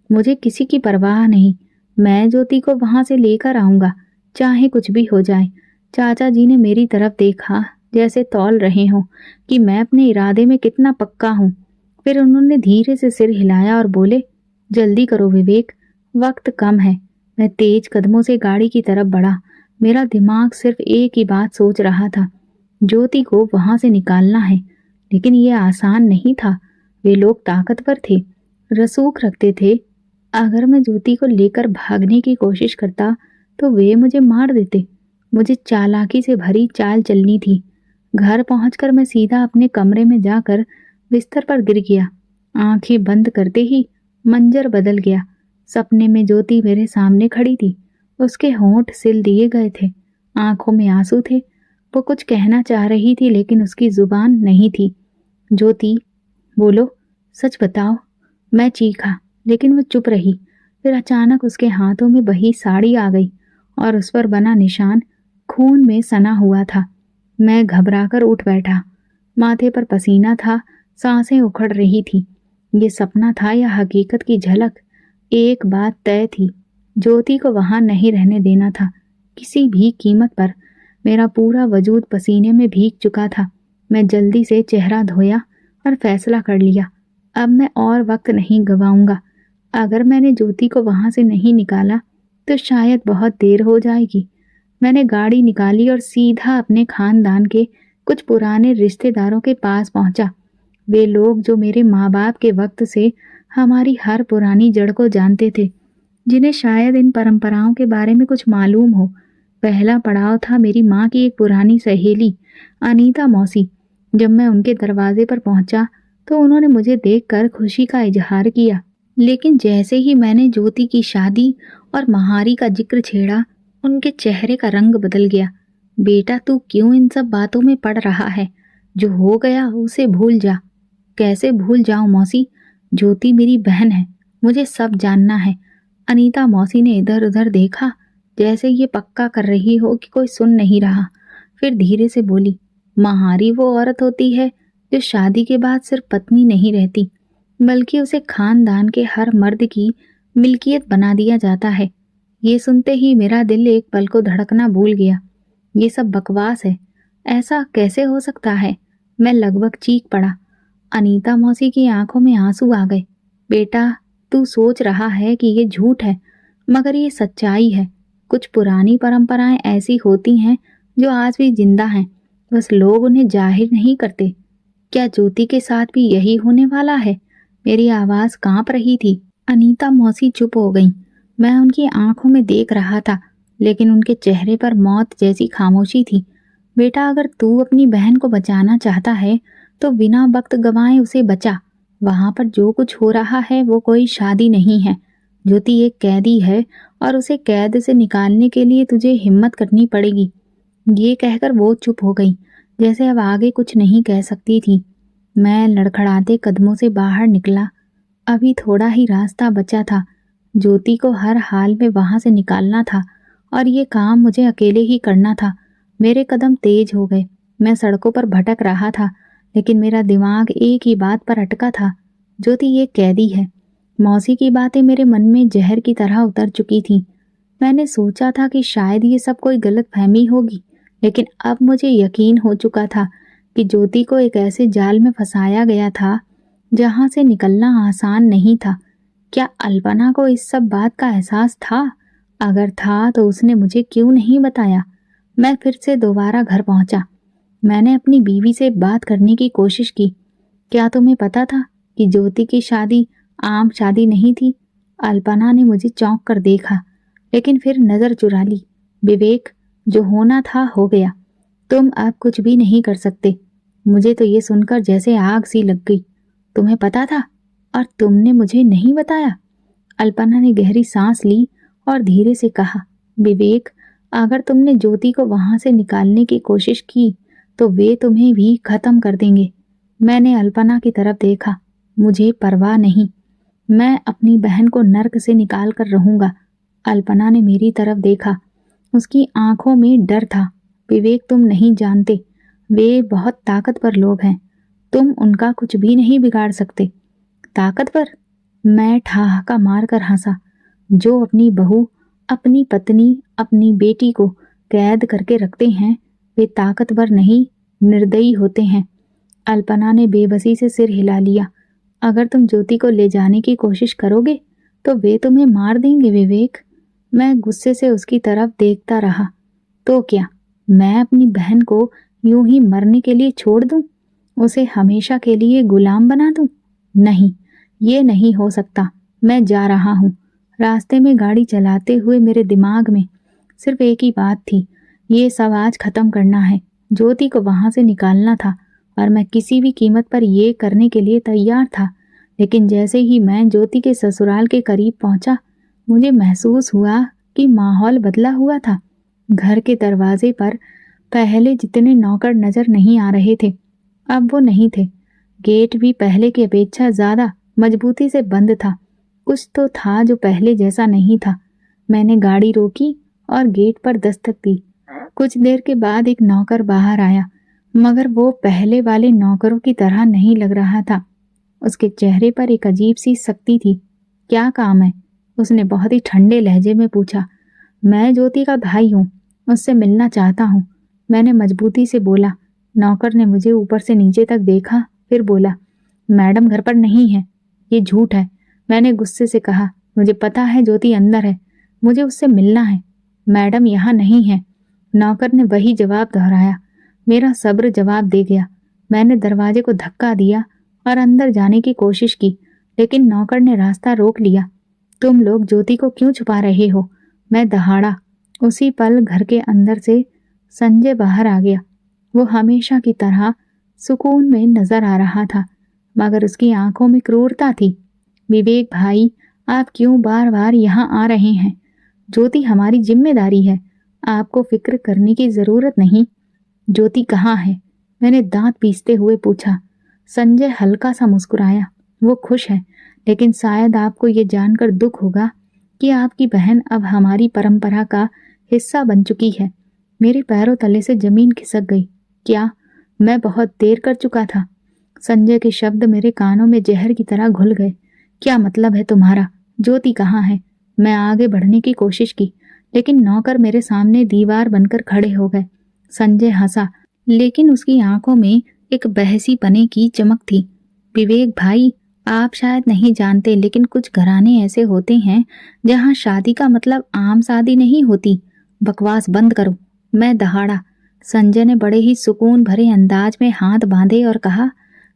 मुझे किसी की परवाह नहीं। मैं ज्योति को वहां से लेकर आऊंगा, चाहे कुछ भी हो जाए। चाचा जी ने मेरी तरफ देखा, जैसे तौल रहे हों कि मैं अपने इरादे में कितना पक्का हूं। फिर उन्होंने धीरे से सिर हिलाया और बोले, जल्दी करो विवेक, वक्त कम है। मैं तेज कदमों से गाड़ी की तरफ बढ़ा। मेरा दिमाग सिर्फ एक ही बात सोच रहा था, ज्योति को वहां से निकालना है। लेकिन ये आसान नहीं था। वे लोग ताकतवर थे, रसूख रखते थे। अगर मैं ज्योति को लेकर भागने की कोशिश करता तो वे मुझे मार देते। मुझे चालाकी से भरी चाल चलनी थी। घर पहुंचकर मैं सीधा अपने कमरे में जाकर बिस्तर पर गिर गया। आंखें बंद करते ही मंजर बदल गया। सपने में ज्योति मेरे सामने खड़ी थी। उसके होंठ सिल दिए गए थे, आंखों में आंसू थे। वो कुछ कहना चाह रही थी, लेकिन उसकी जुबान नहीं थी। ज्योति, बोलो, सच बताओ। मैं चीखा, लेकिन वो चुप रही। फिर अचानक उसके हाथों में वही साड़ी आ गई और उस पर बना निशान खून में सना हुआ था। मैं घबराकर उठ बैठा। माथे पर पसीना था, सांसें उखड़ रही थी। ये सपना था या हकीकत की झलक? एक बात तय थी, ज्योति को वहां नहीं रहने देना था, किसी भी कीमत पर। मेरा पूरा वजूद पसीने में भीग चुका था। मैं जल्दी से चेहरा धोया और फैसला कर लिया, अब मैं और वक्त नहीं गवाऊंगा। अगर मैंने ज्योति को वहां से नहीं निकाला तो शायद बहुत देर हो जाएगी। मैंने गाड़ी निकाली और सीधा अपने खानदान के कुछ पुराने रिश्तेदारों के पास पहुंचा। वे लोग जो मेरे माँ बाप के वक्त से हमारी हर पुरानी जड़ को जानते थे। जिन्हें शायद इन परंपराओं के बारे में कुछ मालूम हो। पहला पड़ाव था मेरी माँ की एक पुरानी सहेली अनीता मौसी। जब मैं उनके दरवाजे पर पहुंचा तो उन्होंने मुझे देखकर खुशी का इजहार किया, लेकिन जैसे ही मैंने ज्योति की शादी और महारी का जिक्र छेड़ा, उनके चेहरे का रंग बदल गया। बेटा, तू क्यों इन सब बातों में पड़ रहा है? जो हो गया उसे भूल जा। कैसे भूल जाऊं मौसी? ज्योति मेरी बहन है, मुझे सब जानना है। अनीता मौसी ने इधर उधर देखा, जैसे ये पक्का कर रही हो कि कोई सुन नहीं रहा। फिर धीरे से बोली, महारी वो औरत होती है जो शादी के बाद सिर्फ पत्नी नहीं रहती, बल्कि उसे खानदान के हर मर्द की मिल्कियत बना दिया जाता है। ये सुनते ही मेरा दिल एक पल को धड़कना भूल गया। ये सब बकवास है, ऐसा कैसे हो सकता है? मैं लगभग चीख पड़ा। अनीता मौसी की आंखों में आंसू आ गए। बेटा, तू सोच रहा है कि ये झूठ है, मगर ये सच्चाई है। कुछ पुरानी परंपराएं ऐसी होती हैं जो आज भी जिंदा हैं, बस लोग उन्हें जाहिर नहीं करते। क्या ज्योति के साथ भी यही होने वाला है? मेरी आवाज कांप रही थी। अनीता मौसी चुप हो गईं। मैं उनकी आंखों में देख रहा था, लेकिन उनके चेहरे पर मौत जैसी खामोशी थी। बेटा, अगर तू अपनी बहन को बचाना चाहता है तो बिना वक्त गंवाए उसे बचा। वहां पर जो कुछ हो रहा है वो कोई शादी नहीं है। ज्योति एक कैदी है और उसे कैद से निकालने के लिए तुझे हिम्मत करनी पड़ेगी। ये कहकर वो चुप हो गई, जैसे अब आगे कुछ नहीं कह सकती थी। मैं लड़खड़ाते कदमों से बाहर निकला। अभी थोड़ा ही रास्ता बचा था। ज्योति को हर हाल में वहां से निकालना था और ये काम मुझे अकेले ही करना था। मेरे कदम तेज हो गए। मैं सड़कों पर भटक रहा था, लेकिन मेरा दिमाग एक ही बात पर अटका था, ज्योति ये कैदी है। मौसी की बातें मेरे मन में जहर की तरह उतर चुकी थी। मैंने सोचा था कि शायद ये सब कोई गलत फहमी होगी, लेकिन अब मुझे यकीन हो चुका था कि ज्योति को एक ऐसे जाल में फंसाया गया था जहां से निकलना आसान नहीं था। क्या अल्पना को इस सब बात का एहसास था? अगर था तो उसने मुझे क्यों नहीं बताया? मैं फिर से दोबारा घर पहुंचा। मैंने अपनी बीवी से बात करने की कोशिश की। क्या तुम्हें पता था कि ज्योति की शादी आम शादी नहीं थी? अल्पना ने मुझे चौंक कर देखा, लेकिन फिर नजर चुरा ली। विवेक, जो होना था हो गया। तुम अब कुछ भी नहीं कर सकते। मुझे तो ये सुनकर जैसे आग सी लग गई। तुम्हें पता था और तुमने मुझे नहीं बताया? अल्पना ने गहरी सांस ली और धीरे से कहा, विवेक, अगर तुमने ज्योति को वहां से निकालने की कोशिश की तो वे तुम्हें भी खत्म कर देंगे। मैंने अल्पना की तरफ देखा। मुझे परवाह नहीं, मैं अपनी बहन को नर्क से निकाल कर रहूंगा। अल्पना ने मेरी तरफ देखा। उसकी आंखों में डर था। विवेक, तुम नहीं जानते, वे बहुत ताकतवर लोग हैं। तुम उनका कुछ भी नहीं बिगाड़ सकते। ताकतवर? मैं ठहाका मारकर हंसा। जो अपनी बहू, अपनी पत्नी, अपनी बेटी को कैद करके रखते हैं, वे ताकतवर नहीं, निर्दयी होते हैं। अल्पना ने बेबसी से सिर हिला लिया। अगर तुम ज्योति को ले जाने की कोशिश करोगे तो वे तुम्हें मार देंगे विवेक। मैं गुस्से से उसकी तरफ देखता रहा। तो क्या मैं अपनी बहन को यूं ही मरने के लिए छोड़ दूं? उसे हमेशा के लिए गुलाम बना दूं? नहीं, ये नहीं हो सकता। मैं जा रहा हूं। रास्ते में गाड़ी चलाते हुए मेरे दिमाग में सिर्फ एक ही बात थी, ये सब आज खत्म करना है। ज्योति को वहां से निकालना था और मैं किसी भी कीमत पर ये करने के लिए तैयार था। लेकिन जैसे ही मैं ज्योति के ससुराल के करीब पहुंचा, मुझे महसूस हुआ कि माहौल बदला हुआ था। घर के दरवाजे पर पहले जितने नौकर नजर नहीं आ रहे थे, अब वो नहीं थे। गेट भी पहले की अपेक्षा ज्यादा मजबूती से बंद था। कुछ तो था जो पहले जैसा नहीं था। मैंने गाड़ी रोकी और गेट पर दस्तक दी। कुछ देर के बाद एक नौकर बाहर आया, मगर वो पहले वाले नौकरों की तरह नहीं लग रहा था। उसके चेहरे पर एक अजीब सी सख्ती थी। क्या काम है? उसने बहुत ही ठंडे लहजे में पूछा। मैं ज्योति का भाई हूँ, उससे मिलना चाहता हूँ, मैंने मजबूती से बोला। नौकर ने मुझे ऊपर से नीचे तक देखा, फिर बोला, मैडम घर पर नहीं है। ये झूठ है, मैंने गुस्से से कहा। मुझे पता है ज्योति अंदर है, मुझे उससे मिलना है। मैडम यहाँ नहीं है। नौकर ने वही जवाब दोहराया। मेरा सब्र जवाब दे गया। मैंने दरवाजे को धक्का दिया और अंदर जाने की कोशिश की, लेकिन नौकर ने रास्ता रोक लिया। तुम लोग ज्योति को क्यों छुपा रहे हो? मैं दहाड़ा। उसी पल घर के अंदर से संजय बाहर आ गया। वो हमेशा की तरह सुकून में नजर आ रहा था, मगर उसकी आंखों में क्रूरता थी। विवेक भाई, आप क्यों बार बार यहाँ आ रहे हैं? ज्योति हमारी जिम्मेदारी है, आपको फिक्र करने की जरूरत नहीं। ज्योति कहाँ है? मैंने दांत पीसते हुए पूछा। संजय हल्का सा मुस्कुराया। वो खुश है, लेकिन शायद आपको ये जानकर दुख होगा कि आपकी बहन अब हमारी परंपरा का हिस्सा बन चुकी है। मेरे पैरों तले से जमीन खिसक गई। क्या मैं बहुत देर कर चुका था? संजय के शब्द मेरे कानों में जहर की तरह घुल गए। क्या मतलब है तुम्हारा? ज्योति कहाँ है? मैं आगे बढ़ने की कोशिश की, लेकिन नौकर मेरे सामने दीवार बनकर खड़े हो गए। संजय हंसा, लेकिन उसकी आंखों में एक बहसी पने की चमक थी। विवेक भाई, आप शायद नहीं जानते, लेकिन कुछ घराने ऐसे होते हैं जहां शादी का मतलब आम शादी नहीं होती। बकवास बंद करो, मैं दहाड़ा। संजय ने बड़े ही सुकून भरे अंदाज में हाथ बांधे और कहा,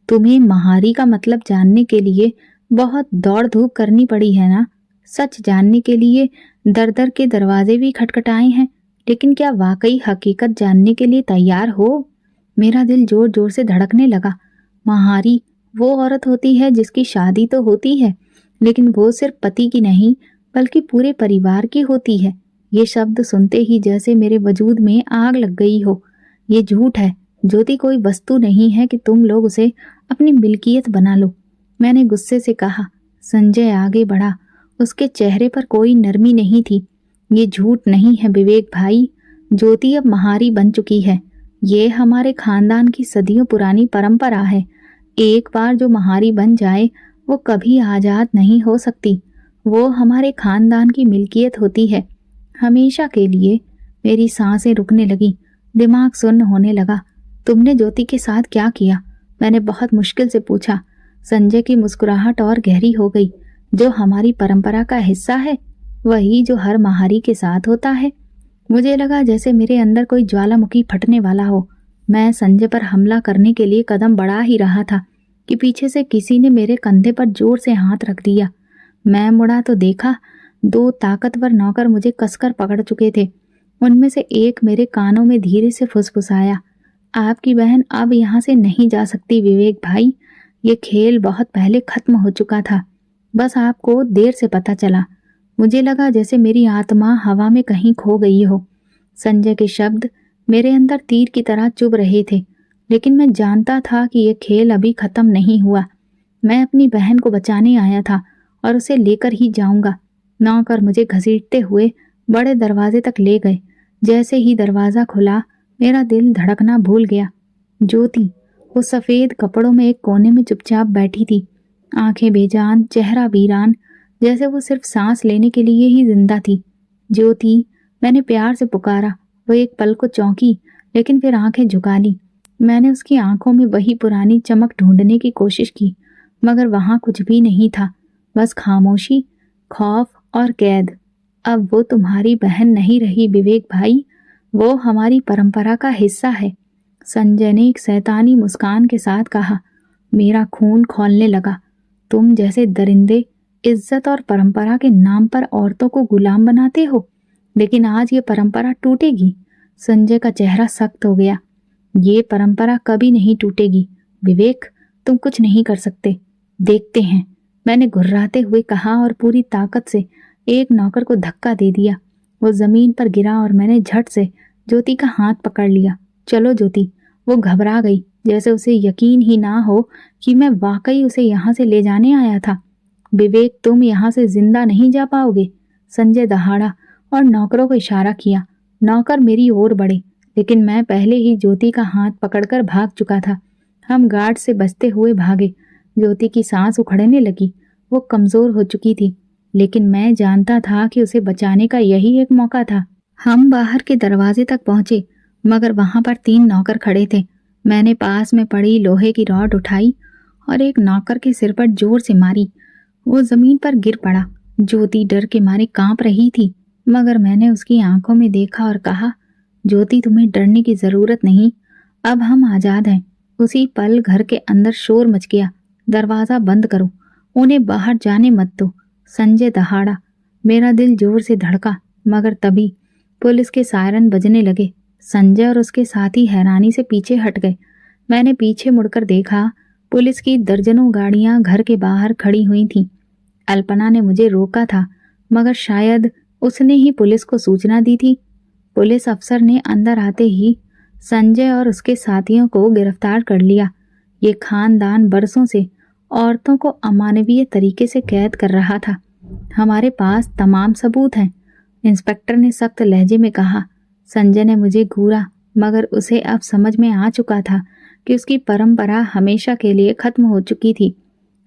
तुम्हें महारी का मतलब जानने के लिए बहुत दौड़ धूप करनी पड़ी है ना? सच जानने के लिए दर दर के दरवाजे भी खटखटाए हैं, लेकिन क्या वाकई हकीकत जानने के लिए तैयार हो? मेरा दिल जोर जोर से धड़कने लगा। महारी वो औरत होती है जिसकी शादी तो होती है, लेकिन वो सिर्फ पति की नहीं बल्कि पूरे परिवार की होती है। ये शब्द सुनते ही जैसे मेरे वजूद में आग लग गई हो। ये झूठ है। ज्योति कोई वस्तु नहीं है कि तुम लोग उसे अपनी मिल्कियत बना लो, मैंने गुस्से से कहा। संजय आगे बढ़ा। उसके चेहरे पर कोई नरमी नहीं थी। ये झूठ नहीं है विवेक भाई, ज्योति अब महारी बन चुकी है। ये हमारे खानदान की सदियों पुरानी परंपरा है। एक बार जो महारी बन जाए वो कभी आजाद नहीं हो सकती। वो हमारे खानदान की मिल्कियत होती है, हमेशा के लिए। मेरी सांसें रुकने लगी, दिमाग सुन्न होने लगा। तुमने ज्योति के साथ क्या किया? मैंने बहुत मुश्किल से पूछा। संजय की मुस्कुराहट और गहरी हो गई। जो हमारी परंपरा का हिस्सा है, वही जो हर महारी के साथ होता है। मुझे लगा जैसे मेरे अंदर कोई ज्वालामुखी फटने वाला हो। मैं संजय पर हमला करने के लिए कदम बढ़ा ही रहा था कि पीछे से किसी ने मेरे कंधे पर जोर से हाथ रख दिया। मैं मुड़ा तो देखा, 2 ताकतवर नौकर मुझे कसकर पकड़ चुके थे। उनमें से एक मेरे कानों में धीरे से फुसफुसाया, आपकी बहन अब यहाँ से नहीं जा सकती विवेक भाई। ये खेल बहुत पहले खत्म हो चुका था, बस आपको देर से पता चला। मुझे लगा जैसे मेरी आत्मा हवा में कहीं खो गई हो। संजय के शब्द मेरे अंदर तीर की तरह चुभ रहे थे, लेकिन मैं जानता था कि यह खेल अभी खत्म नहीं हुआ। मैं अपनी बहन को बचाने आया था और उसे लेकर ही जाऊंगा। नौकर मुझे घसीटते हुए बड़े दरवाजे तक ले गए। जैसे ही दरवाजा खुला, मेरा दिल धड़कना भूल गया। ज्योति वो सफेद कपड़ों में एक कोने में चुपचाप बैठी थी, आंखें बेजान, चेहरा वीरान, जैसे वो सिर्फ सांस लेने के लिए ही जिंदा थी। ज्योति, मैंने प्यार से पुकारा। वो एक पल को चौंकी, लेकिन फिर आंखें झुका ली। मैंने उसकी आंखों में वही पुरानी चमक ढूंढने की कोशिश की, मगर वहां कुछ भी नहीं था, बस खामोशी, खौफ और कैद। अब वो तुम्हारी बहन नहीं रही विवेक भाई, वो हमारी परंपरा का हिस्सा है। संजय ने एक शैतानी मुस्कान के साथ कहा। मेरा खून खौलने लगा। तुम जैसे दरिंदे इज्जत और परंपरा के नाम पर औरतों को गुलाम बनाते हो, लेकिन आज ये परंपरा टूटेगी। संजय का चेहरा सख्त हो गया। ये परंपरा कभी नहीं टूटेगी विवेक, तुम कुछ नहीं कर सकते, देखते हैं, मैंने घुर्राते हुए कहा और पूरी ताकत से एक नौकर को धक्का दे दिया। वो जमीन पर गिरा और मैंने झट से ज्योति का हाथ पकड़ लिया। चलो ज्योति। वो घबरा गई, जैसे उसे यकीन ही ना हो कि मैं वाकई उसे यहाँ से ले जाने आया था। विवेक, तुम यहाँ से जिंदा नहीं जा पाओगे। संजय दहाड़ा और नौकरों को इशारा किया। नौकर मेरी ओर बढ़े, लेकिन मैं पहले ही ज्योति का हाथ पकड़कर भाग चुका था। हम गार्ड से बचते हुए भागे। ज्योति की सांस उखड़ने लगी। वो कमजोर हो चुकी थी, लेकिन मैं जानता था कि उसे बचाने का यही एक मौका था। हम बाहर के दरवाजे तक पहुंचे, मगर वहां पर 3 नौकर खड़े थे। मैंने पास में पड़ी लोहे की रॉड उठाई और एक नौकर के सिर पर जोर से मारी। वो जमीन पर गिर पड़ा। ज्योति डर के मारे कांप रही थी, मगर मैंने उसकी आंखों में देखा और कहा, ज्योति, तुम्हें डरने की जरूरत नहीं, अब हम आजाद हैं। उसी पल घर के अंदर शोर मच गया। दरवाजा बंद करो, उन्हें बाहर जाने मत दो। संजय दहाड़ा। मेरा दिल जोर से धड़का, मगर तभी पुलिस के सायरन बजने लगे। संजय और उसके साथी हैरानी से पीछे हट गए। मैंने पीछे मुड़कर देखा, पुलिस की दर्जनों गाड़ियां घर के बाहर खड़ी हुई थीं। अल्पना ने मुझे रोका था, मगर शायद उसने ही पुलिस को सूचना दी थी। पुलिस अफसर ने अंदर आते ही संजय और उसके साथियों को गिरफ्तार कर लिया। ये खानदान बरसों से औरतों को अमानवीय तरीके से कैद कर रहा था। हमारे पास तमाम सबूत हैं, इंस्पेक्टर ने सख्त लहजे में कहा। संजय ने मुझे घूरा, मगर उसे अब समझ में आ चुका था कि उसकी परंपरा हमेशा के लिए खत्म हो चुकी थी।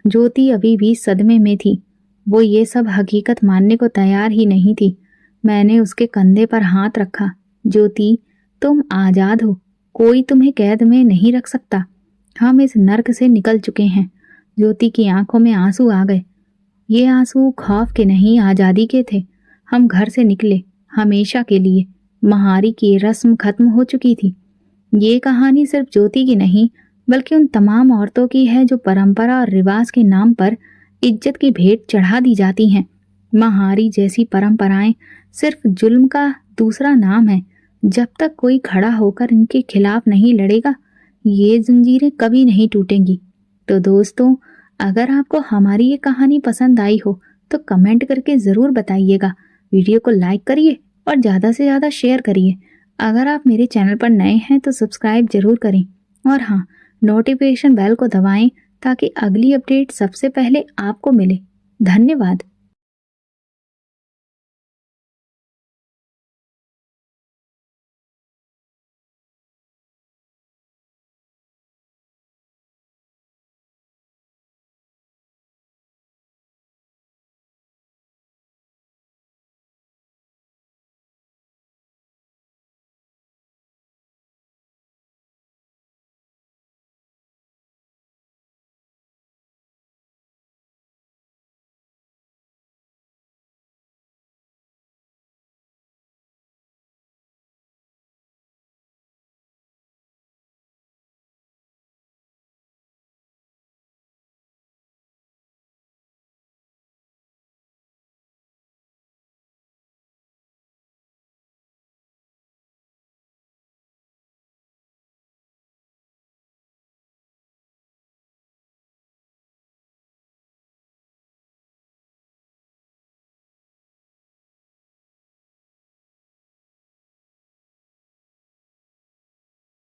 ज्योति अभी भी सदमे में थी। वो ये सब हकीकत मानने को तैयार ही नहीं थी। मैंने उसके कंधे पर हाथ रखा। ज्योति, तुम आजाद हो, कोई तुम्हें कैद में नहीं रख सकता। हम इस नर्क से निकल चुके हैं। ज्योति की आंखों में आंसू आ गए। ये आंसू खौफ के नहीं, आजादी के थे। हम घर से निकले, हमेशा के लिए। महारी की रस्म खत्म हो चुकी थी। ये कहानी सिर्फ ज्योति की नहीं, बल्कि उन तमाम औरतों की है जो परंपरा और रिवाज के नाम पर इज्जत की भेंट चढ़ा दी जाती हैं। महारी जैसी परंपराएं सिर्फ जुल्म का दूसरा नाम है। जब तक कोई खड़ा होकर इनके खिलाफ नहीं लड़ेगा, ये जंजीरें कभी नहीं टूटेंगी। तो दोस्तों, अगर आपको हमारी ये कहानी पसंद आई हो तो कमेंट करके ज़रूर बताइएगा। वीडियो को लाइक करिए और ज़्यादा से ज़्यादा शेयर करिए। अगर आप मेरे चैनल पर नए हैं तो सब्सक्राइब जरूर करें, और हाँ, नोटिफिकेशन बेल को दबाएं ताकि अगली अपडेट सबसे पहले आपको मिले। धन्यवाद।